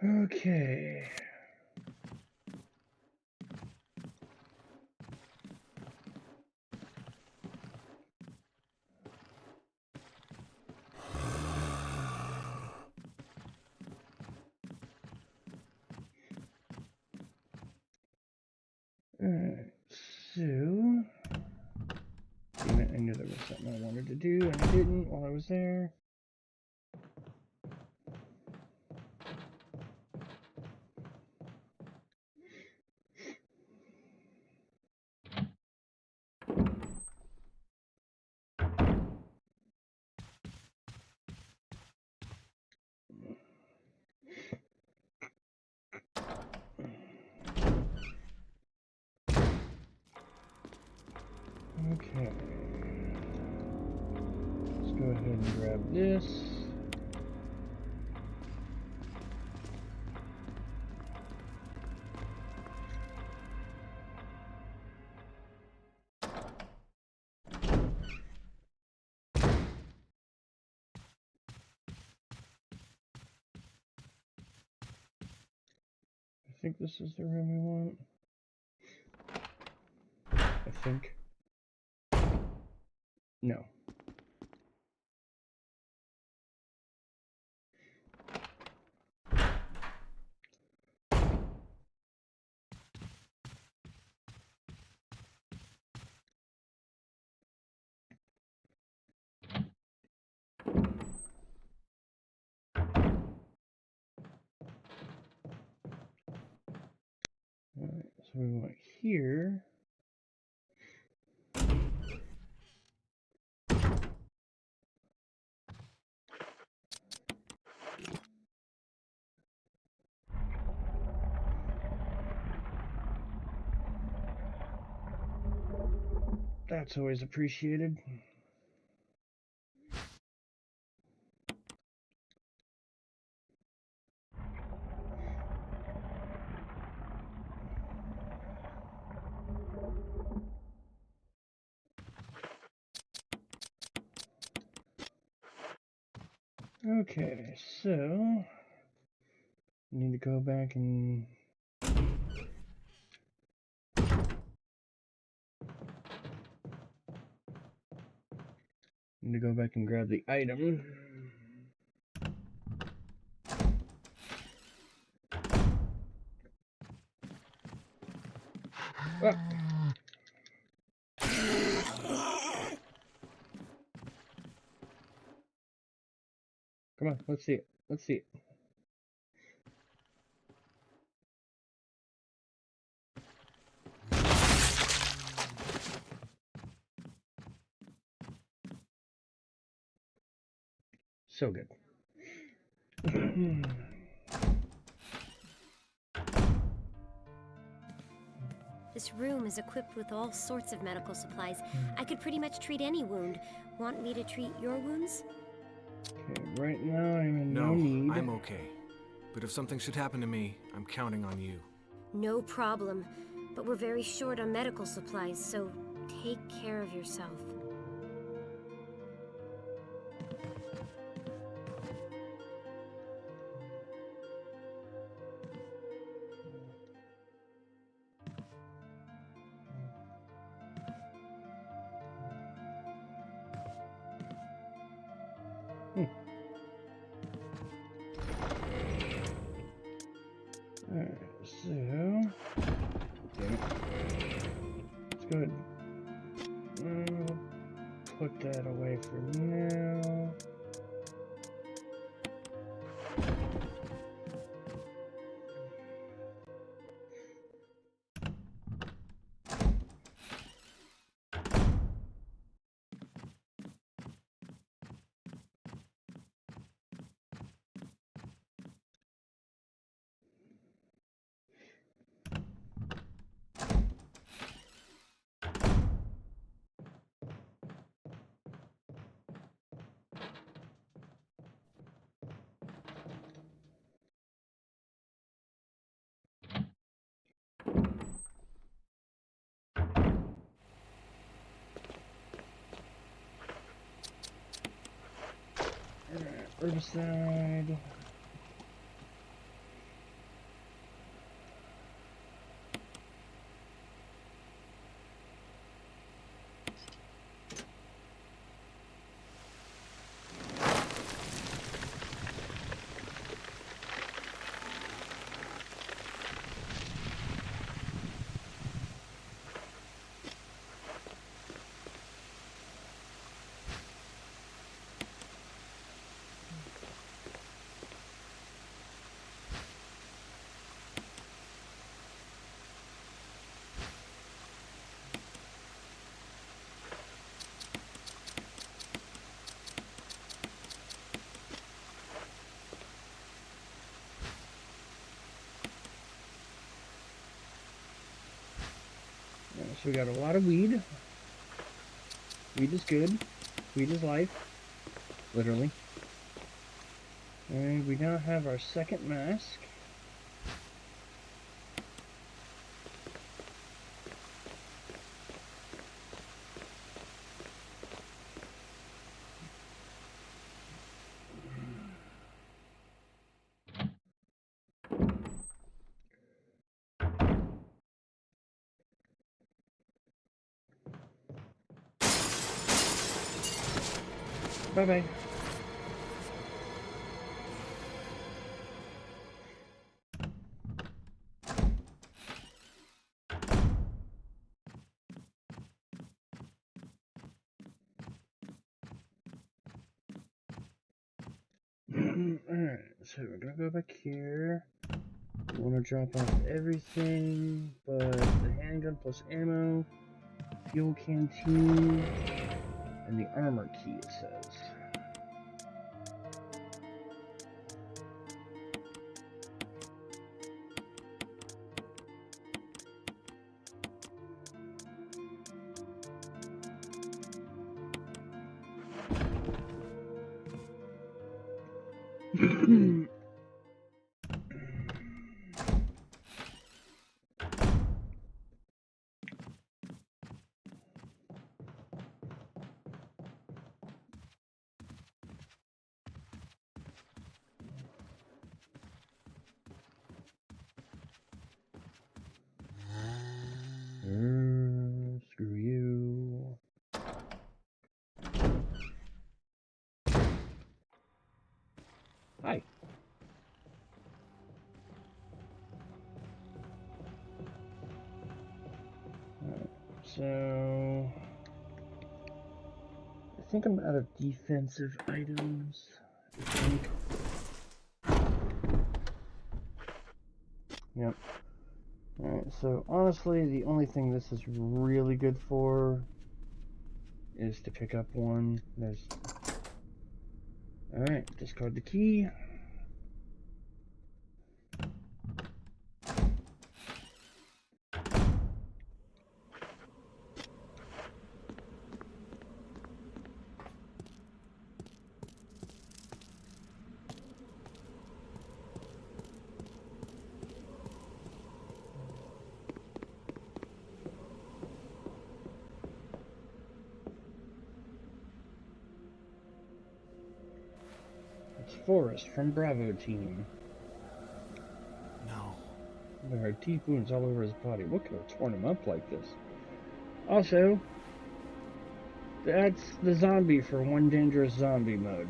Okay. Alright, so... Damn it, I knew there was something I wanted to do, and I didn't while I was there. Okay. Let's go ahead and grab this. I think this is the room we want. I think. No. Alright, so we want here. That's always appreciated. Okay, so I need to go back and grab the item. Ah. Come on, let's see it. Let's see it. So good.
This room is equipped with all sorts of medical supplies. I could pretty much treat any wound. Want me to treat your wounds?
Okay, right now I'm in no need.
I'm okay. But if something should happen to me, I'm counting on you.
No problem. But we're very short on medical supplies, so take care of yourself.
Alright, so damn it. Let's go ahead. Put that away for now. herbicide. So we got a lot of weed. Weed is good. Weed is life. Literally. And we now have our second mask. Bye-bye. Alright, so we're gonna go back here. We want to drop off everything but the handgun plus ammo, fuel canteen, and the armor key, it says. Screw you. Hi. So I think I'm out of defensive items. I think. Yep. Alright, so honestly, the only thing this is really good for is to pick up one. There's. Alright, discard the key. Forrest from Bravo Team.
No.
There are deep wounds all over his body. What could have torn him up like this? Also, that's the zombie for One Dangerous Zombie mode.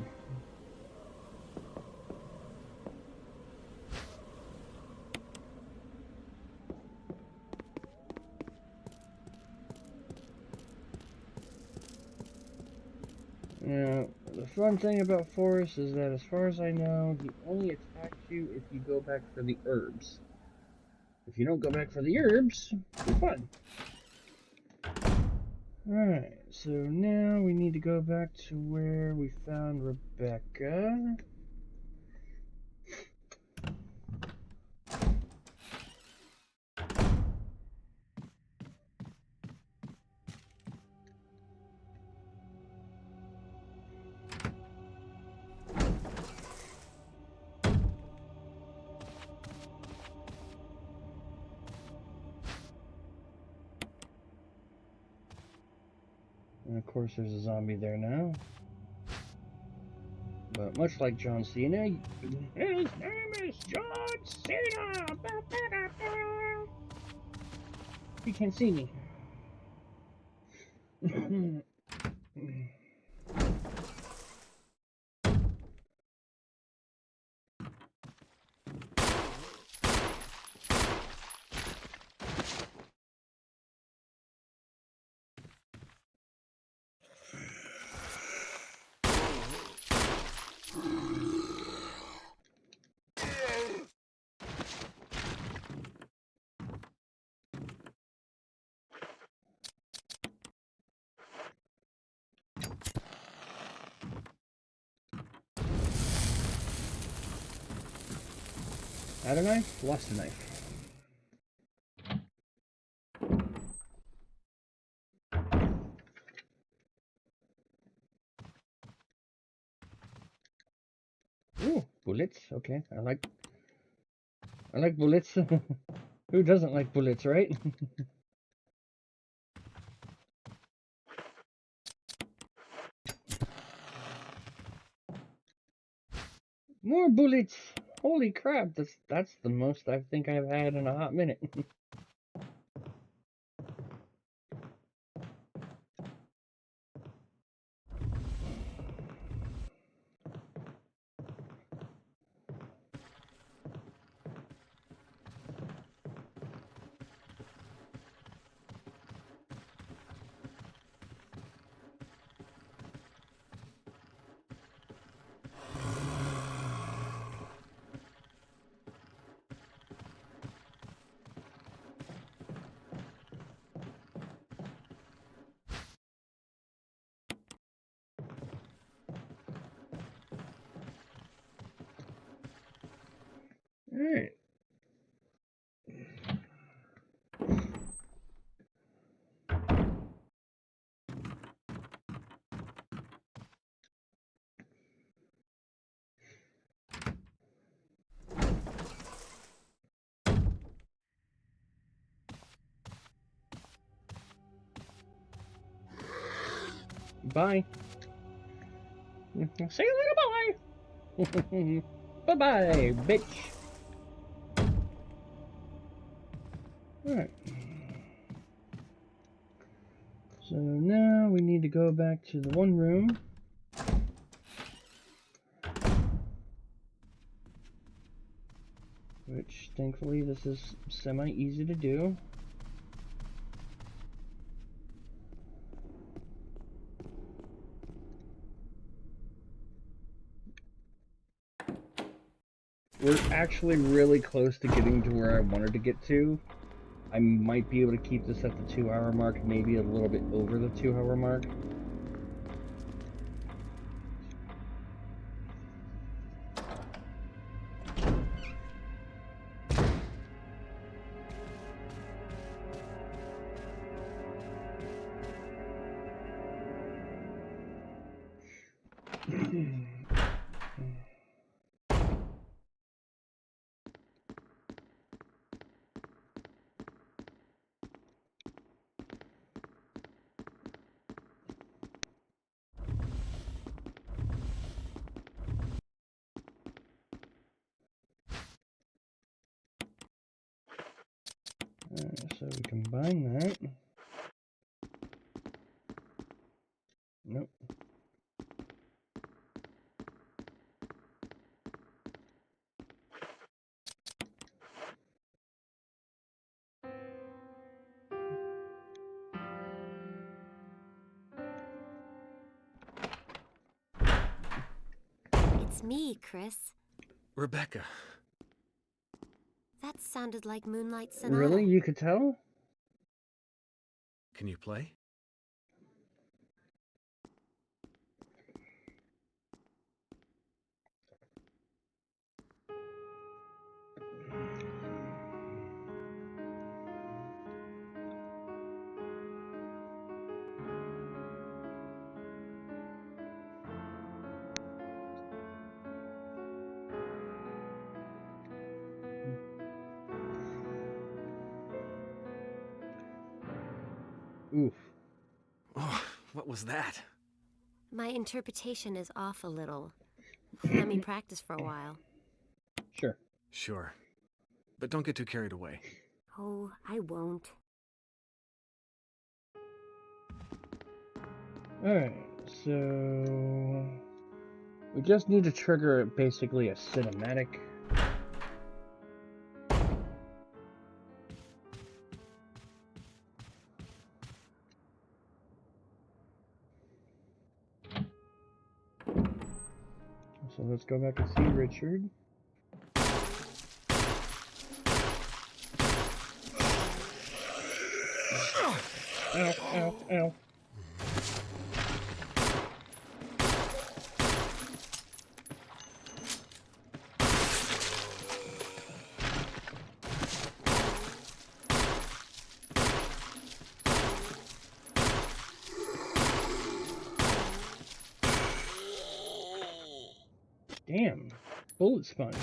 Now, the fun thing about Forrest is that, as far as I know, he only attacks you if you go back for the herbs. If you don't go back for the herbs, you're fine. Alright, so now we need to go back to where we found Rebecca. And of course there's a zombie there now. But much like John Cena, his name is John Cena! You can't see me. Had a knife, lost a knife. Ooh, bullets. Okay, I like bullets. Who doesn't like bullets, right? More bullets. Holy crap! That's the most I think I've had in a hot minute. Alright. Bye. Say a little bye. Bye-bye, bitch. Alright. So now we need to go back to the one room. Which, thankfully, this is semi-easy to do. We're actually really close to getting to where I wanted to get to. I might be able to keep this at the 2-hour mark, maybe a little bit over the 2-hour mark. So we combine that. Nope.
It's me, Chris.
Rebecca.
That sounded like Moonlight Sonata.
Really? You could tell?
Can you play?
Oof.
Oh, what was that?
My interpretation is off a little. Let me practice for a while.
Sure.
Sure. But don't get too carried away.
Oh, I won't.
Alright, so... we just need to trigger basically a cinematic. So let's go back and see Richard. Ow, ow, ow. Damn, bullet sponge.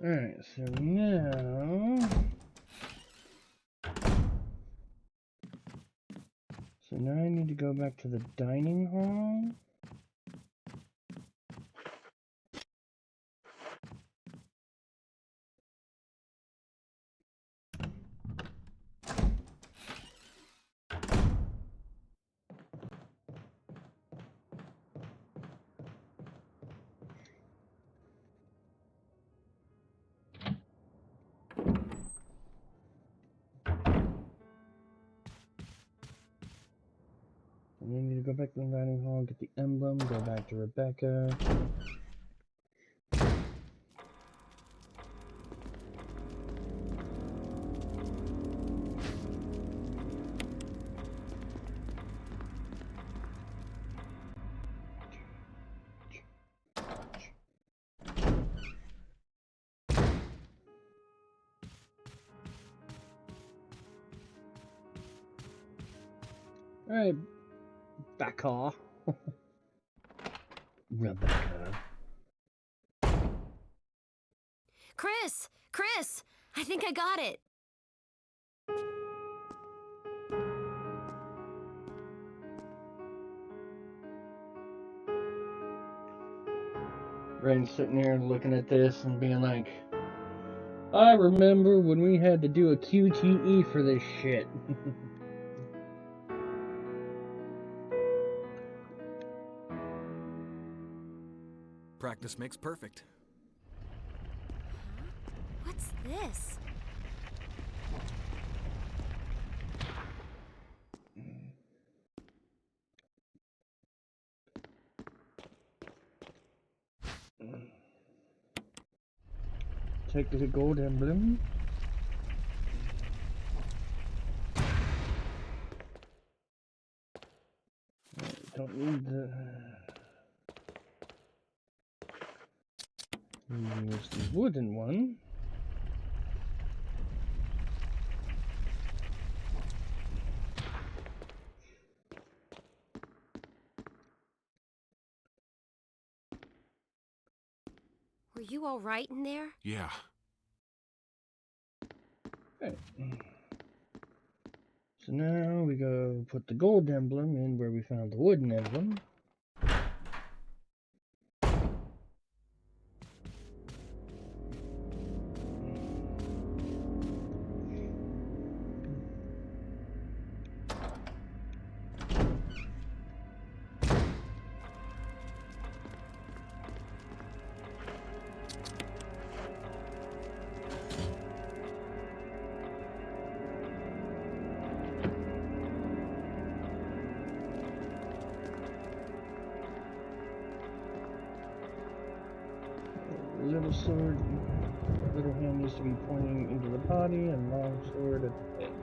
Alright, so now... so now I need to go back to the dining hall. And then I need to go back to the dining hall, get the emblem, go back to Rebecca. Alright, back off. Rebecca.
Chris! Chris! I think I got it!
Ren's sitting there looking at this and being like, I remember when we had to do a QTE for this shit.
Practice makes perfect.
What's this?
Take the gold emblem. Don't need the... use the wooden one.
Were you all right in there?
Yeah.
Okay. So now we go put the gold emblem in where we found the wooden emblem. Little sword, little hand needs to be pointing into the body, and long sword at the head.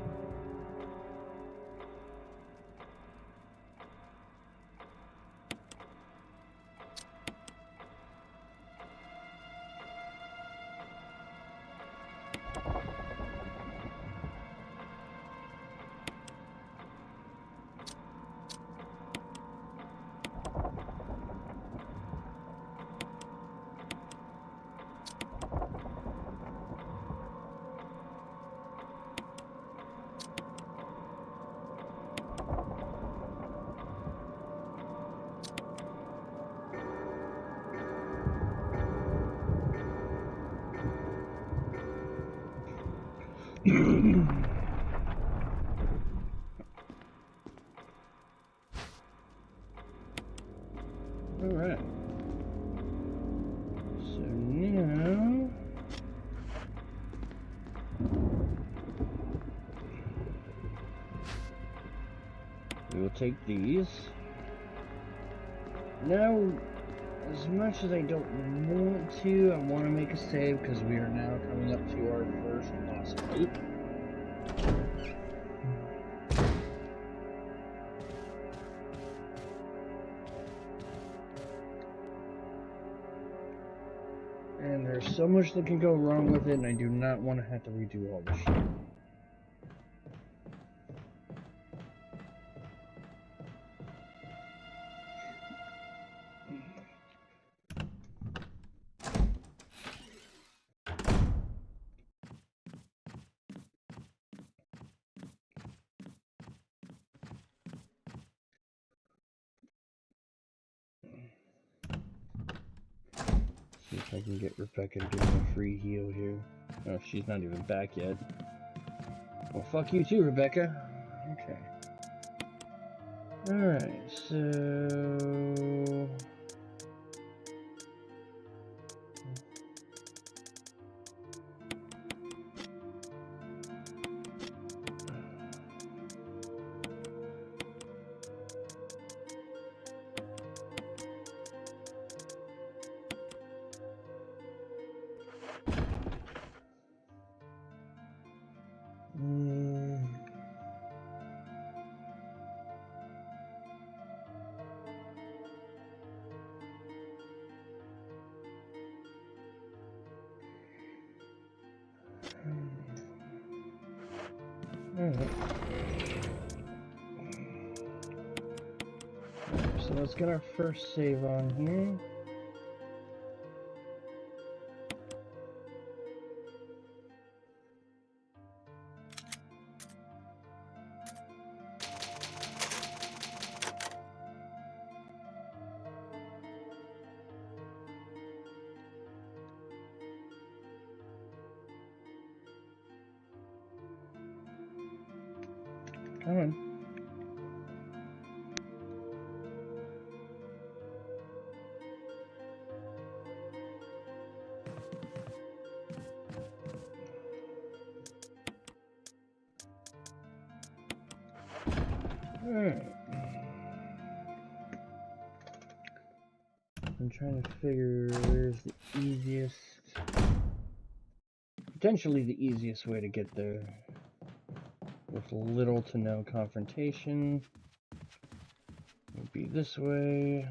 Alright. So now we will take these. Now, as much as I don't want to, I want to make a save because we are now coming up to our first boss fight. And there's so much that can go wrong with it, and I do not want to have to redo all this shit. See if I can get Rebecca to give me a free heal here. Oh, she's not even back yet. Well, fuck you too, Rebecca. Okay. Alright, so... So let's get our first save on here. Come on. Alright. I'm trying to figure where's the easiest, potentially the easiest way to get there with little to no confrontation. Would be this way.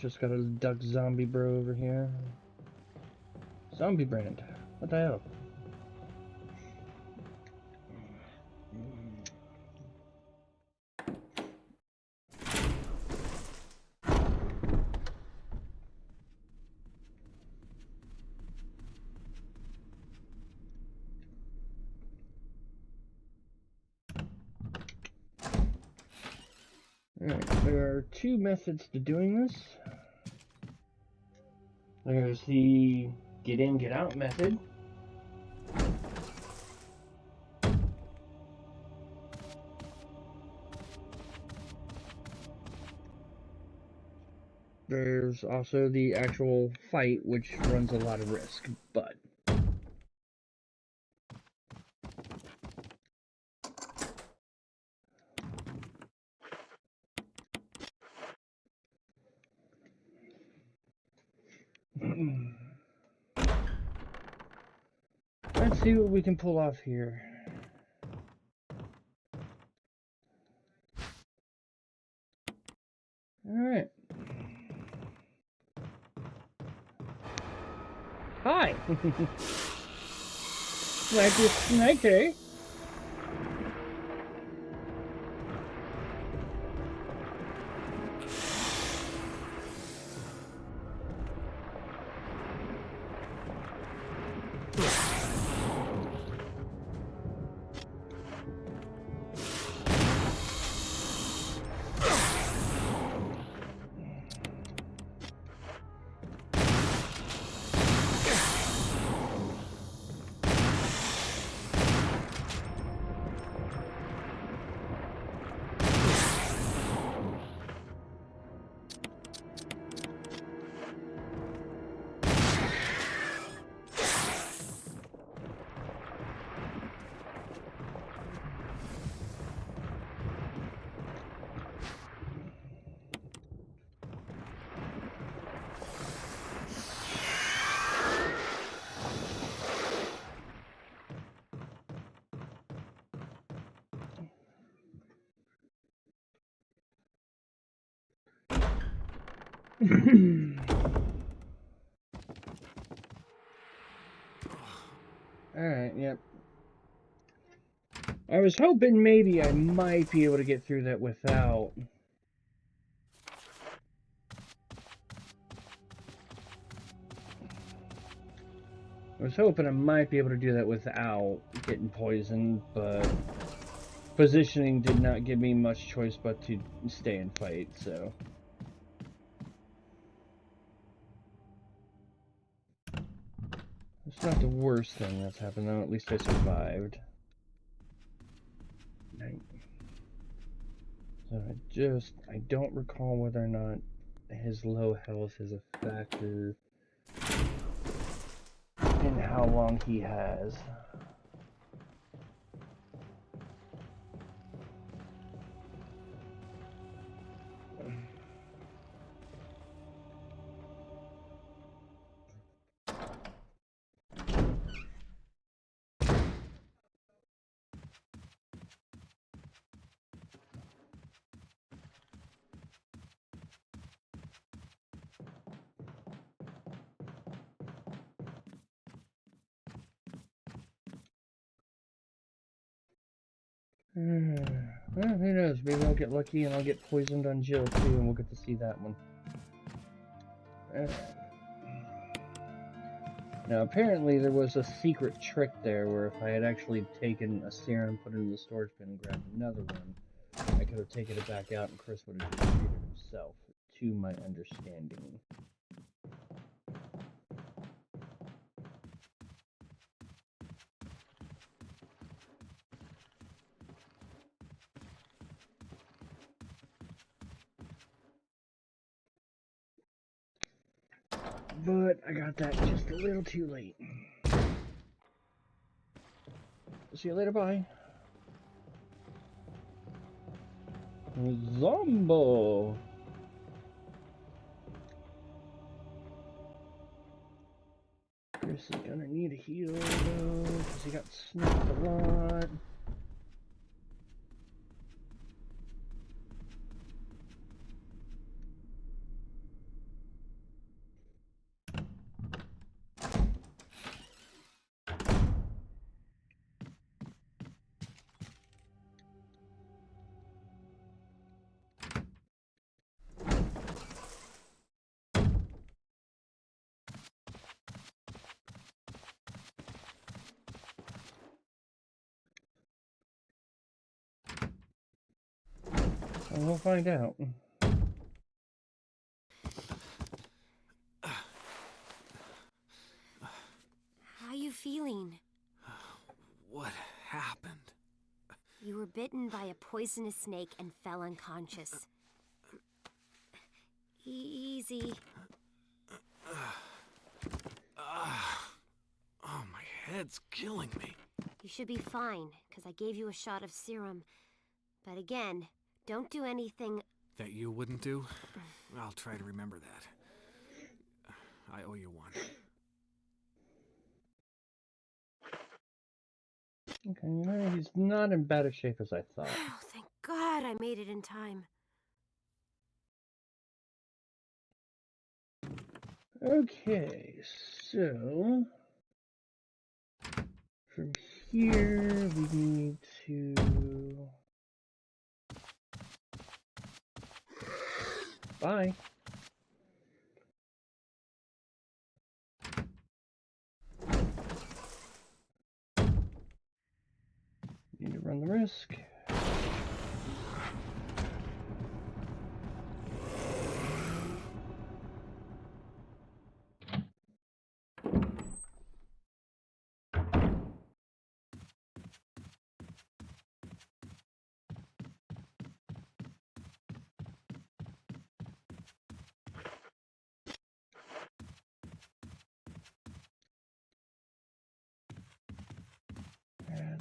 Just got a duck zombie bro over here. Zombie brand. What the hell? Alright, there are two methods to doing this. There's the get in, get out method. There's also the actual fight, which runs a lot of risk, but Let's see what we can pull off here. Alright. Hi! Like this snake, eh? Alright, yep. I was hoping maybe I might be able to get through that without. I was hoping I might be able to do that without getting poisoned, but positioning did not give me much choice but to stay and fight, so. It's not the worst thing that's happened, though. At least I survived. So I don't recall whether or not his low health is a factor in how long he has. Well, who knows? Maybe I'll get lucky and I'll get poisoned on Jill too, and we'll get to see that one. Now, apparently there was a secret trick there where if I had actually taken a serum, put it in the storage bin, and grabbed another one, I could have taken it back out and Chris would have just treated himself, to my understanding. But I got that just a little too late. See you later, bye. Zombo! Chris is gonna need a heal though, because he got sniped a lot. And we'll find out.
How you feeling?
What happened?
You were bitten by a poisonous snake and fell unconscious. Easy.
Oh, my head's killing me.
You should be fine, because I gave you a shot of serum. But again, don't do anything...
That you wouldn't do? I'll try to remember that. I owe you one.
Okay, you know, he's not in bad a shape as I thought.
Oh, thank God I made it in time.
Okay, so from here we need to bye. Need to run the risk.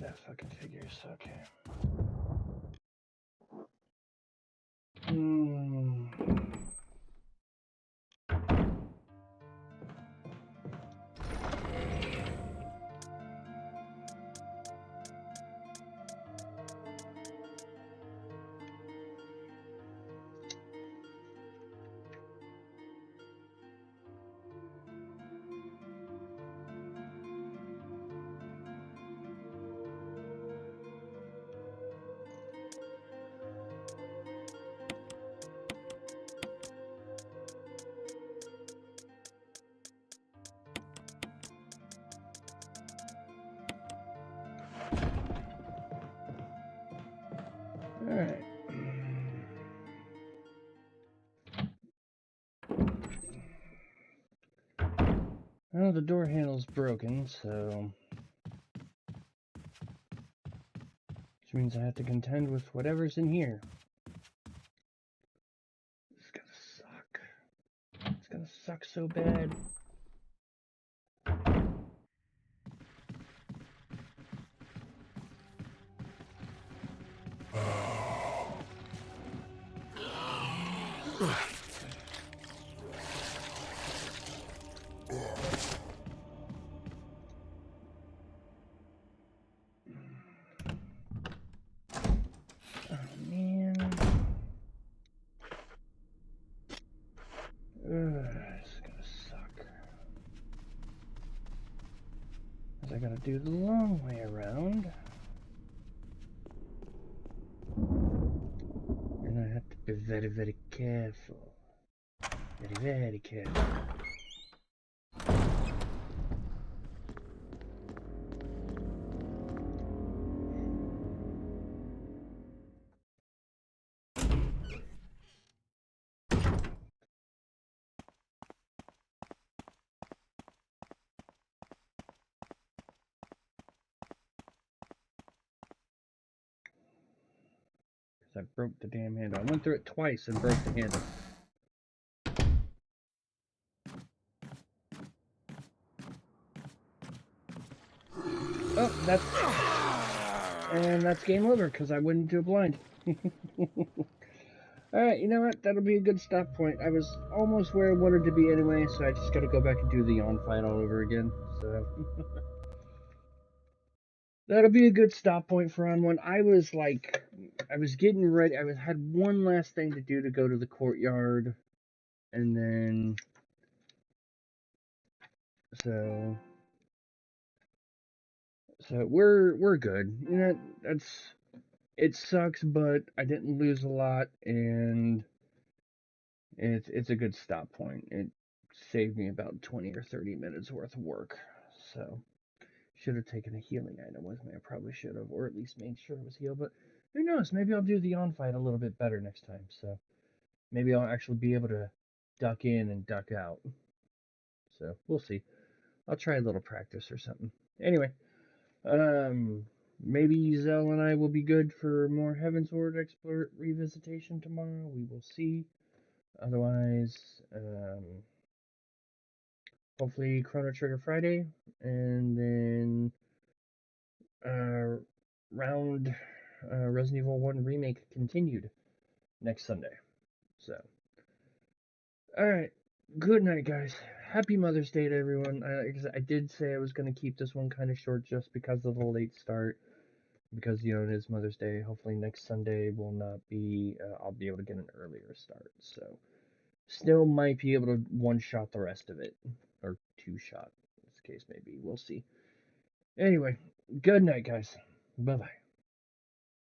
That fucking figures, okay. Alright. Well, the door handle's broken, so which means I have to contend with whatever's in here. It's gonna suck. It's gonna suck so bad. It's gonna suck. 'Cause I gotta do the long way around. And I have to be very, very careful. Very, very careful. I broke the damn handle. I went through it twice and broke the handle. Oh, that's game over because I went into a blind. Alright, you know what? That'll be a good stop point. I was almost where I wanted to be anyway, so I just gotta go back and do the on fight all over again. So that'll be a good stop point for on one. I was getting ready. I had one last thing to do to go to the courtyard, and then so we're good. You know, it sucks, but I didn't lose a lot, and it's a good stop point. It saved me about 20 or 30 minutes worth of work. So should have taken a healing item with me. I probably should have, or at least made sure it was healed. But who knows? Maybe I'll do the on fight a little bit better next time. So maybe I'll actually be able to duck in and duck out. So we'll see. I'll try a little practice or something. Anyway, maybe Zell and I will be good for more Heaven's Ward Expert revisitation tomorrow. We will see. Otherwise, hopefully Chrono Trigger Friday, and then round Resident Evil 1 Remake continued next Sunday. So, alright. Good night, guys. happy Mother's Day to everyone. I did say I was going to keep this one kind of short just because of the late start. Because, you know, it is Mother's Day. Hopefully next Sunday will not be, I'll be able to get an earlier start. So, still might be able to one-shot the rest of it. Or two-shot, as the case may be. We'll see. Anyway, good night, guys. Bye-bye.